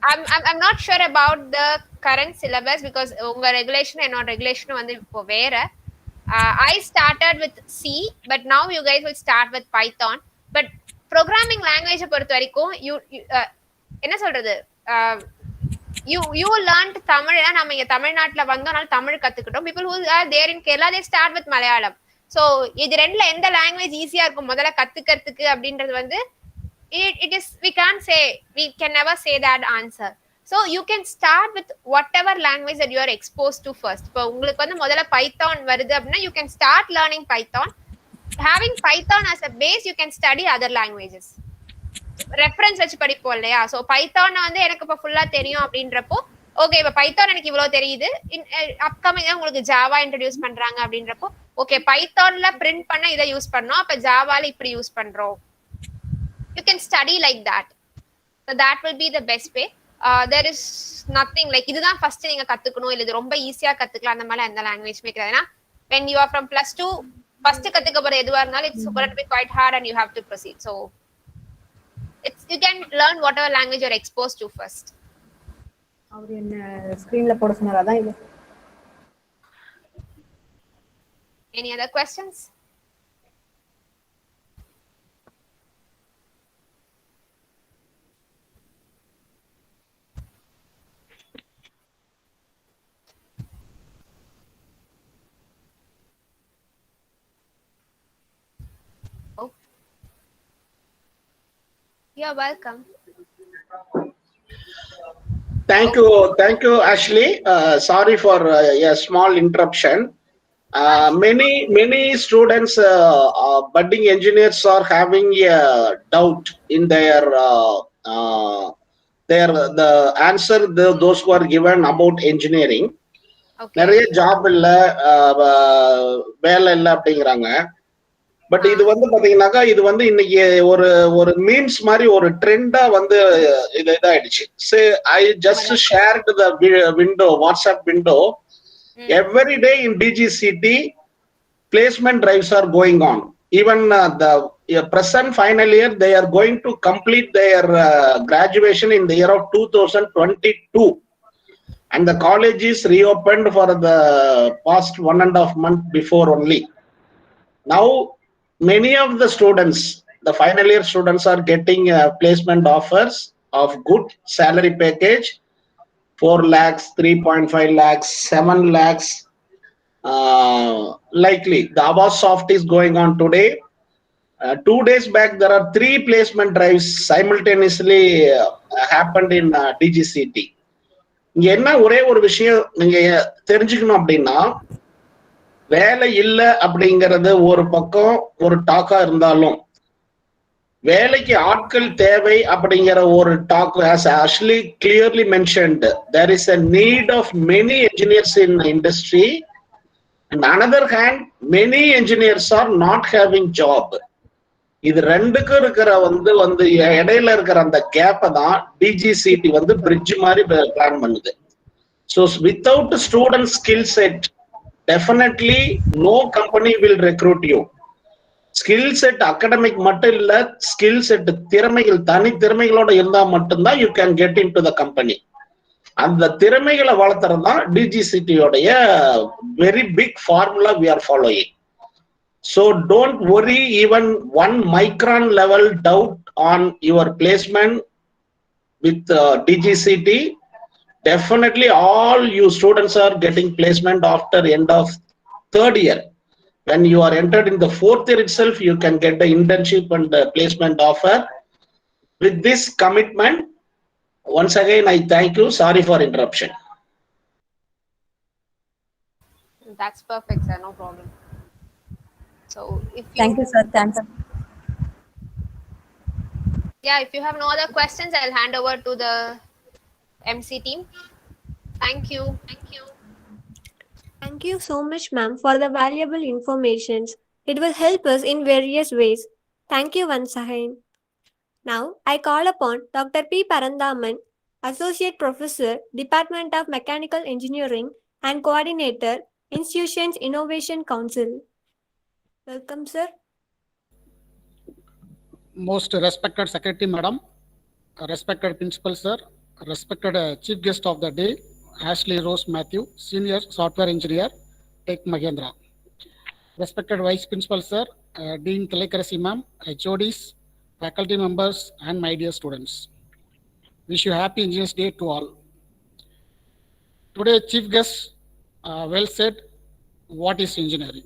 I'm not sure about the current syllabus because உங்க regulation என்னோட regulation வந்து இப்போ வேற. I started with C, but now you guys will start with Python. But programming language பொறுத்த வரைக்கும் என்ன சொல்றது, you learned Tamil. நம்ம இங்க தமிழ்நாட்டுல வந்தோம்னால தமிழ் கத்துக்கிட்டோம். People who are there in Kerala, they start with Malayalam. So இது ரெண்டுல எந்த லாங்குவேஜ் ஈஸியா இருக்கும் முதல்ல கத்துக்கிறதுக்கு அப்படின்றது வந்து it is, we can't say, we can never say that answer. So you can start with whatever language that you are exposed to first. இப்போ உங்களுக்கு வந்து முதல்ல பைத்தான் வருது அப்படின்னா you can start learning Python. Having Python as a base, you can study other languages. Reference வச்சு படிப்போம் இல்லையா? So Python வந்து எனக்கு இப்போ ஃபுல்லா தெரியும் அப்படின்றப்போ ஓகே, இப்போ பைத்தான் எனக்கு இவ்வளவு தெரியுது, அப்கமிங்கா உங்களுக்கு ஜாவா இன்ட்ரடியூஸ் பண்றாங்க அப்படின்றப்போ ஓகே, பைத்தான்ல பிரிண்ட் பண்ண இதை யூஸ் பண்ணோம், அப்ப ஜாவால இப்படி யூஸ் பண்றோம். You can study like that. So that will be the best way. There is nothing like இதுதான் ஃபர்ஸ்ட் நீங்க கத்துக்கணும் இல்ல இது ரொம்ப ஈஸியா கத்துக்கலாம் அந்த மாதிரி எந்த லாங்குவேஜ் கிடையாதுனா when you are from +2 first கத்துக்க போற எதுவா இருந்தாலும் it's going to be quite hard and you have to proceed. So you can learn whatever language you are exposed to first. அவர் என்ன ஸ்கிரீன்ல போட சொன்னாரா தான் இது. Any other questions? You're welcome. Thank you, Ashley. Sorry for a small interruption. Many students, budding engineers, are having a doubt in the answer those who are given about engineering. நிறைய job இல்ல, வேலை இல்ல அப்படிங்கிறாங்க. But இது வந்து பாத்தீங்கன்னாக்கா இது வந்து இன்னைக்கு ஒரு மீம்ஸ் மாதிரி ஒரு ட்ரெண்டா வந்து இதாயிடுச்சு. I just shared the window, WhatsApp window. Every day in DGCT, placement drives are going on. Even the present final year, they are going to complete their graduation in the year of 2022. And the college is reopened for the past 1.5 months before only. Now, many of the students, the final year students, are getting placement offers of good salary package, 4 lakhs, 3.5 lakhs, 7 lakhs. Likely, the Avasoft is going on today. 2 days back, there are 3 placement drives simultaneously happened in DGCT. இங்க என்ன ஒரே ஒரு விஷயம் நீங்க தெரிஞ்சுக்கணும் அப்படின்னா, வேலை இல்லை அப்படிங்கிறது ஒரு பக்கம் ஒரு டாக்கா இருந்தாலும் வேலைக்கு ஆட்கள் தேவை அப்படிங்கிற ஒரு talk, as Ashley clearly mentioned, there is a need of many engineers in the industry. On the other hand, many engineers are not having job. இது ரெண்டுக்கு இருக்கிற வந்து இடையில இருக்கிற அந்த கேப்பை தான் DGCT வந்து பிரிட்ஜ் மாதிரி பிளான் பண்ணுது. So without student skill set, definitely no company will recruit you. Skill set academic மட்டும் இல்ல, skill set திறமைகள், தனி திறமைகளோட இருந்தா மட்டும்தான் you can get into the company. அந்த திறமைகளை வளர்த்துறது தான் DGCT உடைய very big formula we are following. So don't worry even 1 micron level doubt on your placement with DGCT. Definitely all you students are getting placement after end of 3rd year. When you are entered in the 4th year itself, you can get the internship and the placement offer. With this commitment, once again I thank you. Sorry for interruption. That's perfect, sir. No problem. So if you... Thank you, sir. Thanks. Yeah, if you have no other questions, I'll hand over to the MC team. Thank you. Thank you so much, ma'am, for the valuable information. It will help us in various ways. Thank you once again. Now, I call upon Dr. P. Parandaman, Associate Professor, Department of Mechanical Engineering and Coordinator, Institutions Innovation Council. Welcome, sir. Most respected Secretary Madam, respected Principal Sir, respected Chief Guest of the Day, Ashley Rose Matthew, Senior Software Engineer, Tech Mahindra. Respected Vice Principal Sir, Dean Telekarasi Ma'am, HODs, faculty members, and my dear students. Wish you happy Engineers Day to all. Today, Chief Guest well said, what is engineering?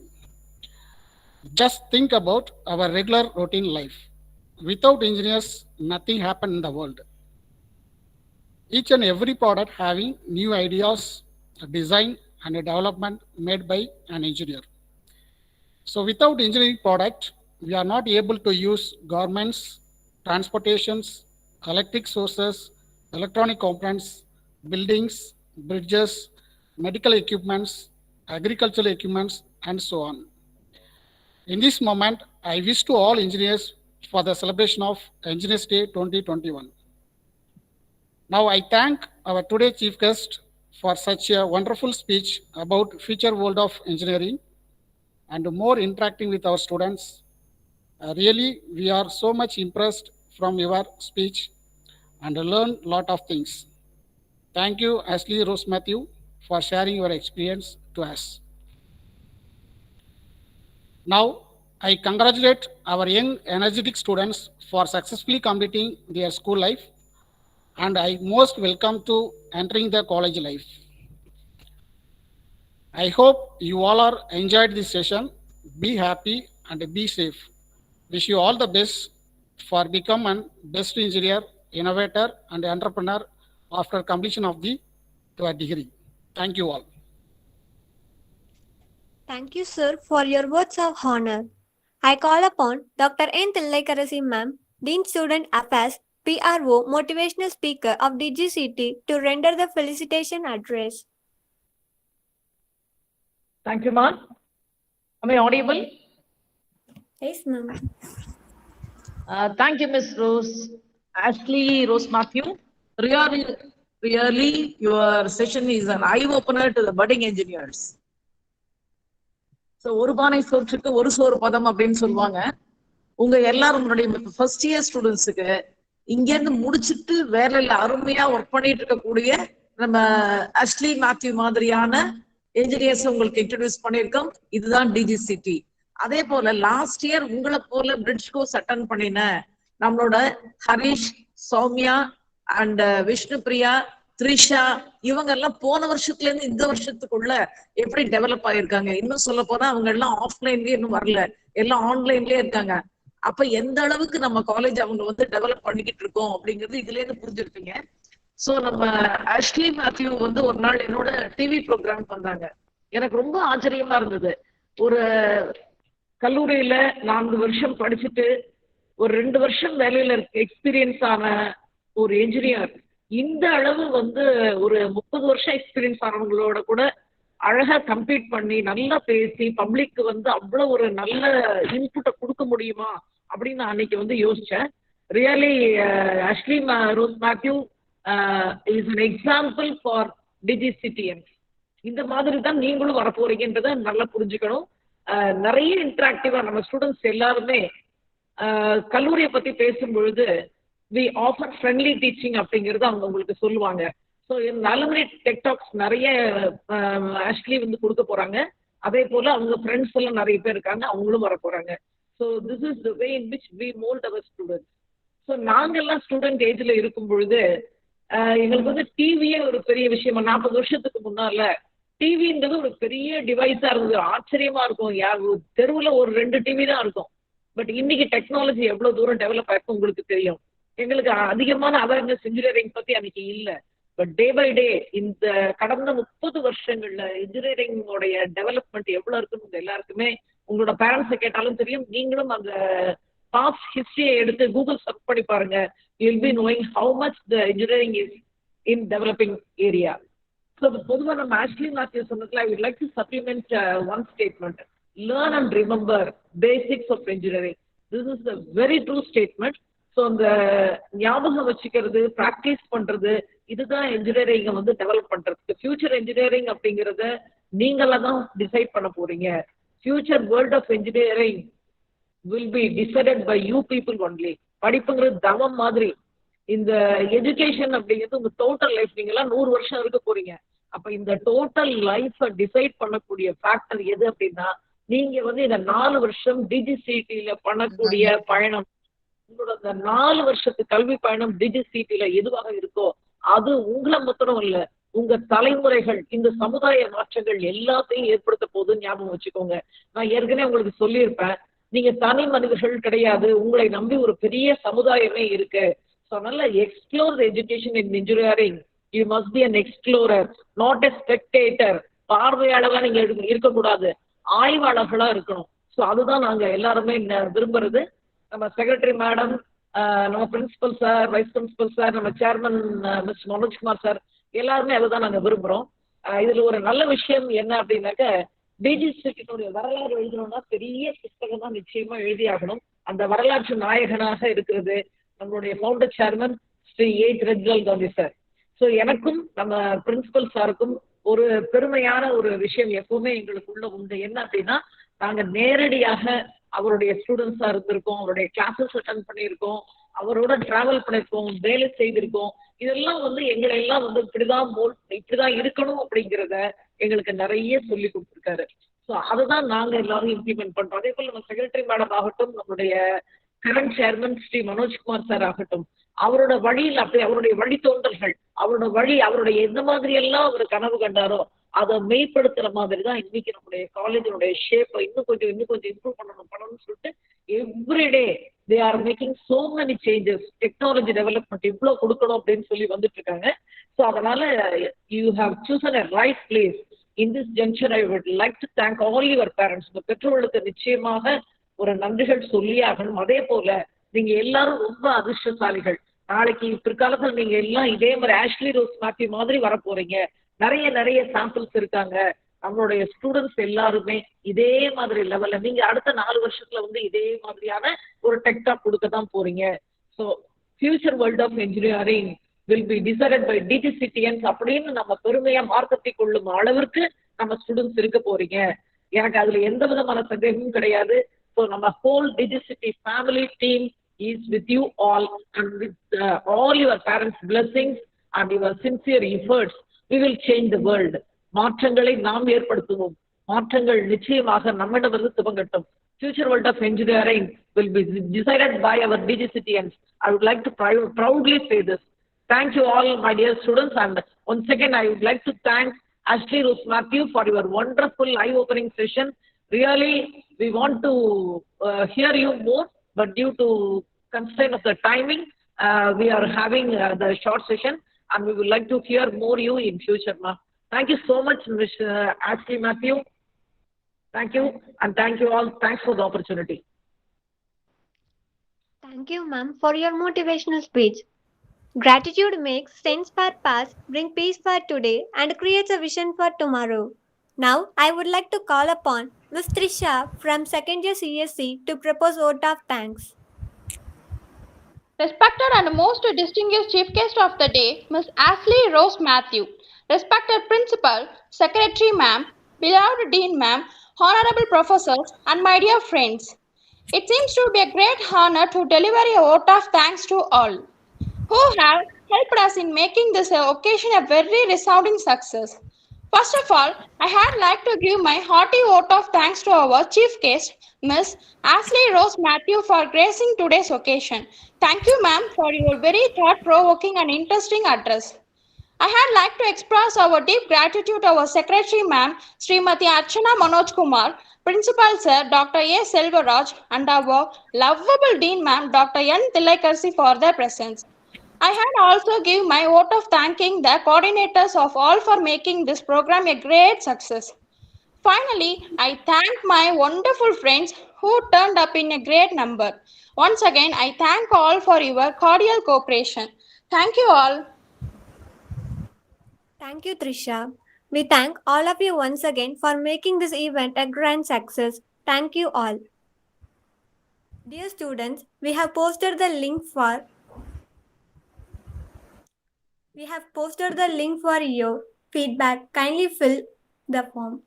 Just think about our regular routine life. Without engineers, nothing happens in the world. Each and every product having new ideas, design, and a development made by an engineer. So without engineering product, we are not able to use garments, transportations, electric sources, electronic components, buildings, bridges, medical equipments, agricultural equipments, and so on. In this moment, I wish to all engineers for the celebration of Engineers Day 2021. Now I thank our today chief guest for such a wonderful speech about future world of engineering and more interacting with our students. Really, we are so much impressed from your speech and learn a lot of things. Thank you, Ashley Rose Matthew, for sharing your experience to us. Now, I congratulate our young, energetic students for successfully completing their school life, and I most welcome to entering the college life. I hope you all are enjoyed this session. Be happy and be safe. Wish you all the best for become an best engineer, innovator, and entrepreneur after completion of your degree. Thank you all. Thank you, sir, for your words of honor. I call upon Dr. N. Telekarasi Ma'am, Dean Student Affairs, PRO, Motivational Speaker of DGCT, to render the felicitation address. Thank you, ma'am. Am I audible? Yes, ma'am. Thank you, Miss Rose. Ashley Rose Matthew. Really, your session is an eye-opener to the budding engineers. So ஒரு பானை சோற்றுக்கு ஒரு சோறு பதம் அப்படின்னு சொல்லுவாங்க. உங்க எல்லாருடைய first year ஸ்டூடெண்ட்ஸுக்கு இங்கேருந்து முடிச்சுட்டு வேலையில அருமையா ஒர்க் பண்ணிட்டு இருக்கக்கூடிய நம்ம அஷ்லி மேத்யூ மாதிரியான என்ஜினியர்ஸ் உங்களுக்கு இன்ட்ரடியூஸ் பண்ணியிருக்கோம். இதுதான் டிஜிசிடி. அதே போல லாஸ்ட் இயர் உங்களை போல பிரிட்ஜ் கோர்ஸ் அட்டன் பண்ணின நம்மளோட ஹரிஷ், சௌமியா அண்ட் விஷ்ணு பிரியா, த்ரிஷா, இவங்க எல்லாம் போன வருஷத்துல இருந்து இந்த வருஷத்துக்குள்ள எப்படி டெவலப் ஆயிருக்காங்க. இன்னும் சொல்ல போனா அவங்க எல்லாம் ஆஃப்லைன்லயே இன்னும் வரல, எல்லாம் ஆன்லைன்லயே இருக்காங்க. அப்ப எந்த அளவுக்கு நம்ம காலேஜ் அவங்க வந்து டெவலப் பண்ணிக்கிட்டு இருக்கோம் அப்படிங்கிறது இதுல இருந்து புரிஞ்சிருப்பீங்க. சோ நம்ம அஷ்லி மேத்யூ வந்து ஒரு நாள் என்னோட டிவி ப்ரோக்ராம் பண்ணாங்க. எனக்கு ரொம்ப ஆச்சரியமா இருந்தது. ஒரு கல்லூரியில 4 வருஷம் படிச்சுட்டு ஒரு 2 வருஷம் வேலையில எக்ஸ்பீரியன்ஸ் ஆன ஒரு என்ஜினியர் இந்த அளவு வந்து ஒரு 30 வருஷம் எக்ஸ்பீரியன்ஸ் ஆனவங்களோட கூட அழகா கம்பீட் பண்ணி நல்லா பேசி பப்ளிக்கு வந்து அவ்வளவு ஒரு நல்ல இன்புட்டை கொடுக்க முடியுமா அப்படின்னு நான் அன்னைக்கு வந்து யோசிச்சேன். Really Ashley Rose Mathew is an example for டிஜிசிடிஎன்ஸ். இந்த மாதிரி தான் நீங்களும் வரப்போறீங்கன்றதை நல்லா புரிஞ்சுக்கணும். நிறைய இன்டராக்டிவா நம்ம ஸ்டூடெண்ட்ஸ் எல்லாருமே கல்லூரியை பத்தி பேசும் பொழுது we offer friendly teaching அப்படிங்கிறது அவங்க உங்களுக்கு சொல்லுவாங்க. ஸோ அலுமினி டெக் டாக்ஸ் நிறைய ஆக்சுவலி வந்து கொடுக்க போறாங்க. அதே போல அவங்க ஃப்ரெண்ட்ஸ் எல்லாம் நிறைய பேர் இருக்காங்க, அவங்களும் வர போறாங்க. So this is the way in which we mould our students. So நாங்கெல்லாம் ஸ்டூடெண்ட் ஏஜ்ல இருக்கும் பொழுது எங்களுக்கு வந்து டிவியே ஒரு பெரிய விஷயமா, 40 வருஷத்துக்கு முன்னால டிவின்றது ஒரு பெரிய டிவைஸா இருந்தது. ஆச்சரியமா இருக்கும், தெருவுல ஒரு 2 டிவி தான் இருக்கும். பட் இன்னைக்கு டெக்னாலஜி எவ்வளவு தூரம் டெவலப் ஆயிருக்கும் உங்களுக்கு தெரியும். எங்களுக்கு அதிகமான அவேர்னஸ் இன்ஜினியரிங் பத்தி அன்னைக்கு இல்லை. பட் டே பை டே இந்த கடந்த 30 வருஷங்கள்ல இன்ஜினியரிங்கோடைய டெவலப்மெண்ட் எவ்வளவு இருக்குன்னு எல்லாருக்குமே உங்களோட பேரண்ட்ஸை கேட்டாலும் தெரியும். நீங்களும் அந்த பாஸ்ட் ஹிஸ்டரியை எடுத்து கூகுள் சர்ச் பண்ணி பாருங்க. You will be knowing how much the engineering is in developing area. So பொதுவாக நம்ம ஆஷ்லி மேத்யூ சொன்னதுல I would like to supplement one statement. Learn and remember basics of engineering. This is the very true statement. So அந்த ஞாபகம் வச்சுக்கிறது, practice பண்றது, இதுதான் இன்ஜினியரிங்கை வந்து develop பண்றதுக்கு. ஃபியூச்சர் இன்ஜினியரிங் அப்படிங்கிறத நீங்கள தான் டிசைட் பண்ண போறீங்க. future world of engineering will be decided by you people only. படிப்புங்கிறது தவம் மாதிரி. இந்த எஜுகேஷன் அப்படிங்கிறது உங்க டோட்டல் லைஃப். நீங்க எல்லாம் 100 வருஷம் இருக்க போறீங்க. அப்ப இந்த டோட்டல் லைஃப டிசைட் பண்ணக்கூடிய ஃபேக்டர் எது அப்படின்னா, நீங்க இந்த 4 வருஷம் டிஜிசிடில பண்ணக்கூடிய பயணம், உங்களோட அந்த 4 வருஷத்து கல்வி பயணம் டிஜிசிடில எதுவாக இருக்கோ அது உங்களை மாத்திரம் இல்ல, உங்க தலைமுறைகள், இந்த சமுதாய மாற்றங்கள் எல்லாத்தையும் ஏற்படுத்த போகுதுன்னு ஞாபகம் வச்சுக்கோங்க. நான் ஏற்கனவே உங்களுக்கு சொல்லியிருப்பேன், நீங்க தனி மனிதர்கள் கிடையாது, உங்களை நம்பி ஒரு பெரிய சமுதாயமே இருக்கு. ஸோ நல்லா explore education in engineering. You must be an explorer, not a spectator. பார்வையாளர்களா நீங்க இருக்கக்கூடாது, ஆய்வாளர்களா இருக்கணும். ஸோ அதுதான் நாங்க எல்லாருமே விரும்புறது. நம்ம செக்ரட்டரி மேடம், நம்ம principal sir, vice principal sir, நம்ம சேர்மன் மிஸ் மனோஜ்குமார் சார், எல்லாருமே அதுதான் நாங்க விரும்புறோம். இதுல ஒரு நல்ல விஷயம் என்ன அப்படின்னாக்க, டிஜிசிடியினுடைய வரலாறு எழுதணும்னா பெரிய புத்தகம் தான் நிச்சயமா எழுதியாகணும். அந்த வரலாற்று நாயகனாக இருக்கிறது நம்மளுடைய founder chairman Shri Reginald Gandhi sir. So எனக்கும் நம்ம பிரின்சிபல் சாருக்கும் ஒரு பெருமையான ஒரு விஷயம் எப்பவுமே எங்களுக்குள்ள உண்டு. என்ன அப்படின்னா, நாங்க நேரடியாக அவருடைய ஸ்டூடெண்ட்ஸா இருந்திருக்கோம், அவருடைய கிளாஸஸ் அட்டன் பண்ணியிருக்கோம், அவரோட டிராவல் பண்ணியிருக்கோம், வேலை செய்திருக்கோம். இதெல்லாம் எங்களை எல்லாம் இப்படிதான் இருக்கணும் அப்படிங்கிறத எங்களுக்கு நிறைய சொல்லி கொடுத்துருக்காரு. ஸோ அதுதான் நாங்க எல்லாரும் இம்ப்ளிமெண்ட் பண்றோம். அதே போல நம்ம செக்ரட்டரி மேடம் ஆகட்டும், நம்மளுடைய current chairman Shri Manojkumar sir ஆகட்டும், அவரோட வழியில் அப்படி அவருடைய வழித்தோன்றல்கள், அவருடைய எந்த மாதிரி எல்லாம் அவர் கனவு கண்டாரோ அதை மெய்ப்படுத்துற மாதிரி தான் இன்னைக்கு நம்முடைய காலேஜினுடைய ஷேப்பை இன்னும் கொஞ்சம் இம்ப்ரூவ் பண்ணணும்னு சொல்லிட்டு everyday they are making so many changes. Technology development இவ்வளவு கொடுக்கணும் அப்படின்னு சொல்லி வந்துட்டு இருக்காங்க. ஸோ அதனால you have chosen a right place. In this junction I would like to thank all your parents. உங்க பெற்றோர்களுக்கு நிச்சயமாக ஒரு நன்றிகள் சொல்லி ஆகணும். அதே போல நீங்க எல்லாரும் ரொம்ப அதிர்ஷ்டசாலிகள். நாளைக்கு பிற்காலத்தில் நீங்க எல்லாம் இதே மாதிரி ஆஷ்லி ரோஸ் மேத்யூ மாதிரி வர போறீங்க. நிறைய சாம்பிள்ஸ் இருக்காங்க. நம்மளுடைய ஸ்டூடெண்ட்ஸ் எல்லாருமே இதே மாதிரி லெவல்ல நீங்க அடுத்த 4 வருஷத்துல இதே மாதிரியான ஒரு டெக்டாப் கொடுக்க தான் போறீங்க. So future world of engineering will be decided by டிஜிசிடியன்ஸ் அப்படின்னு நம்ம பெருமையா மார்க்கத்தை கொள்ளும் அளவிற்கு நம்ம ஸ்டூடெண்ட்ஸ் இருக்க போறீங்க. எனக்கு அதுல எந்த விதமான சந்தேகமும் கிடையாது. ஸோ நம்ம ஹோல் டிஜிசிட்டி family team is with you all and with all your parents blessings and your sincere efforts we will change the world. மாற்றங்களை நாம் ஏற்படுத்துவோம். மாற்றங்கள் நிச்சயமாக நம்மிடமிருந்து துவங்கட்டும். Future world of engineering will be decided by our DGCTians. I would like to proudly say this. Thank you all, my dear students, and once again I would like to thank Ashley Rose Matthew for your wonderful eye-opening session. Really, we want to hear you more, but due to constraint of the timing, we are having the short session. And we would like to hear more you in future, ma'am. Thank you so much, Ms. Ashley Matthew. Thank you, and thank you all. Thanks for the opportunity. Thank you, ma'am, for your motivational speech. Gratitude makes sense for past, bring peace for today, and creates a vision for tomorrow. Now, I would like to call upon Ms. Trisha from second year CSC to propose vote of thanks. Respected and most distinguished chief guest of the day, Ms. Ashley Rose Matthew, respected principal, secretary ma'am, beloved dean ma'am, honorable professors, and my dear friends. It seems to be a great honor to deliver a vote of thanks to all who have helped us in making this occasion a very resounding success. First of all, I had like to give my hearty vote of thanks to our chief guest, Ms. Ashley Rose Matthew, for gracing today's occasion. Thank you, ma'am, for your very thought-provoking and interesting address. I had like to express our deep gratitude to our secretary, ma'am, Srimati Archana Manoj Kumar, principal sir, Dr. A. Selvaraj, and our lovable dean, ma'am, Dr. N. Tilaikarsi, for their presence. I had also give my vote of thanking the coordinators of all for making this program a great success. Finally, I thank my wonderful friends who turned up in a great number. Once again, I thank all for your cordial cooperation. Thank you all. Thank you, Trisha. We thank all of you once again for making this event a grand success. Thank you all. Dear students, we have posted the link for your feedback. Kindly fill the form.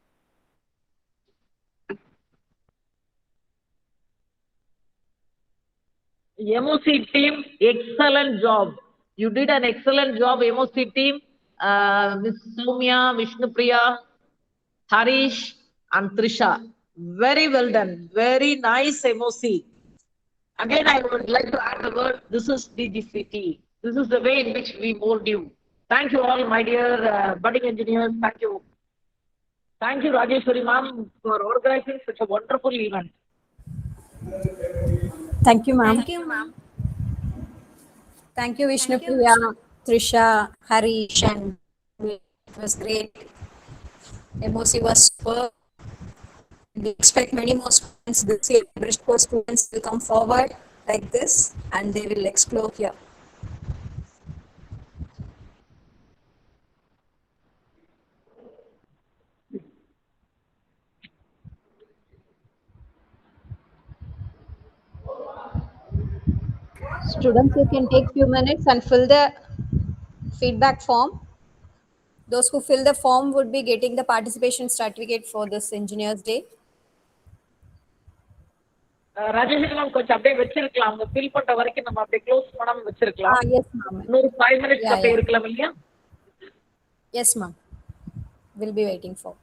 MOC team, excellent job. You did an excellent job, MOC team. Miss Soumya, Vishnupriya, Harish, and Trisha. Very well done. Very nice MOC. Again, I would like to add the word, this is DGCT. This is the way in which we mold you. Thank you all, my dear budding engineers. Thank you. Thank you, Rajeshwari ma'am, for organizing such a wonderful event. Thank you, ma'am. Thank you, ma'am. Thank you, Vishnupriya, Trisha, Harish, and it was great. MOC was superb. We expect many more students this year. Bridge course students will come forward like this and they will explore here. Students, you can take few minutes and fill the feedback form. Those who fill the form would be getting the participation certificate for this Engineers Day. Rajeswari ma'am கொஞ்சம் அப்படியே வச்சிருக்கலாம். அவங்க fill பண்ற வரைக்கும் நம்ம அப்படியே close பண்ணாம வச்சிருக்கலாம். Yes, ma'am. இன்னொரு 5 minutes அப்படியே இருக்கலாம் இல்லையா? Yes, ma'am. We'll be waiting for.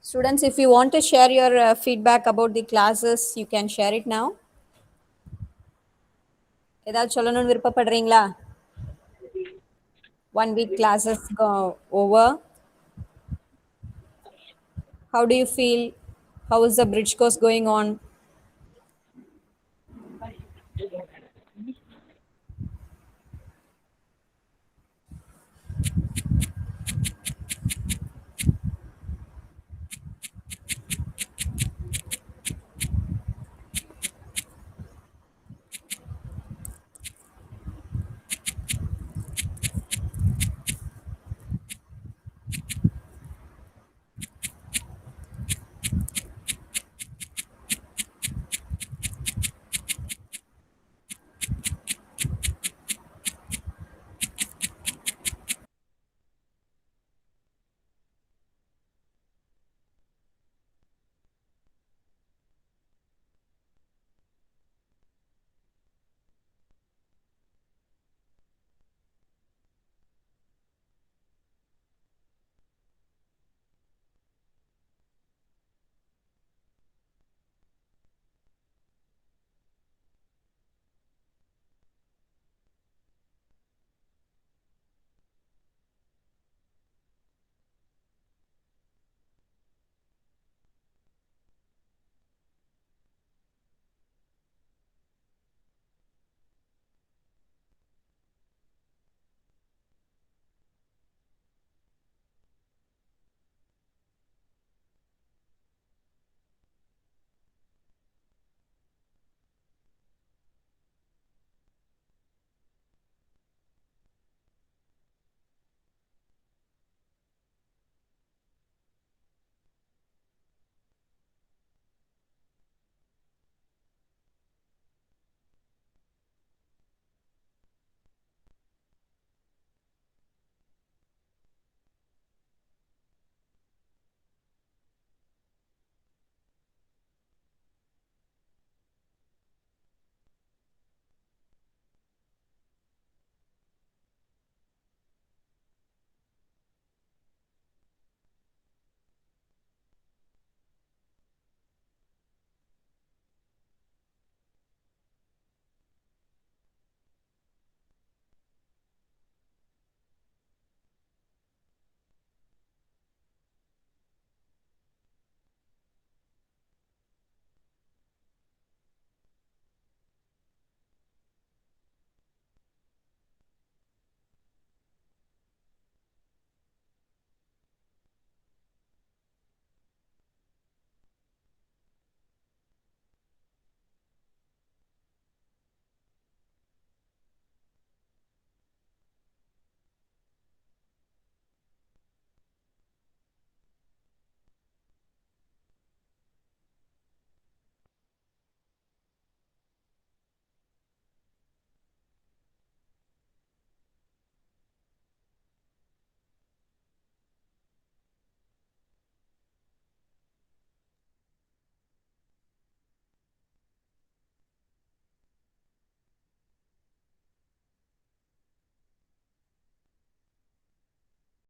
Students, if you want to share your feedback about the classes, you can share it now. ஏதாவது சொல்லணும்னு விருப்பப்படுறீங்களா? 1 week classes go over. How do you feel? How is the bridge course going on?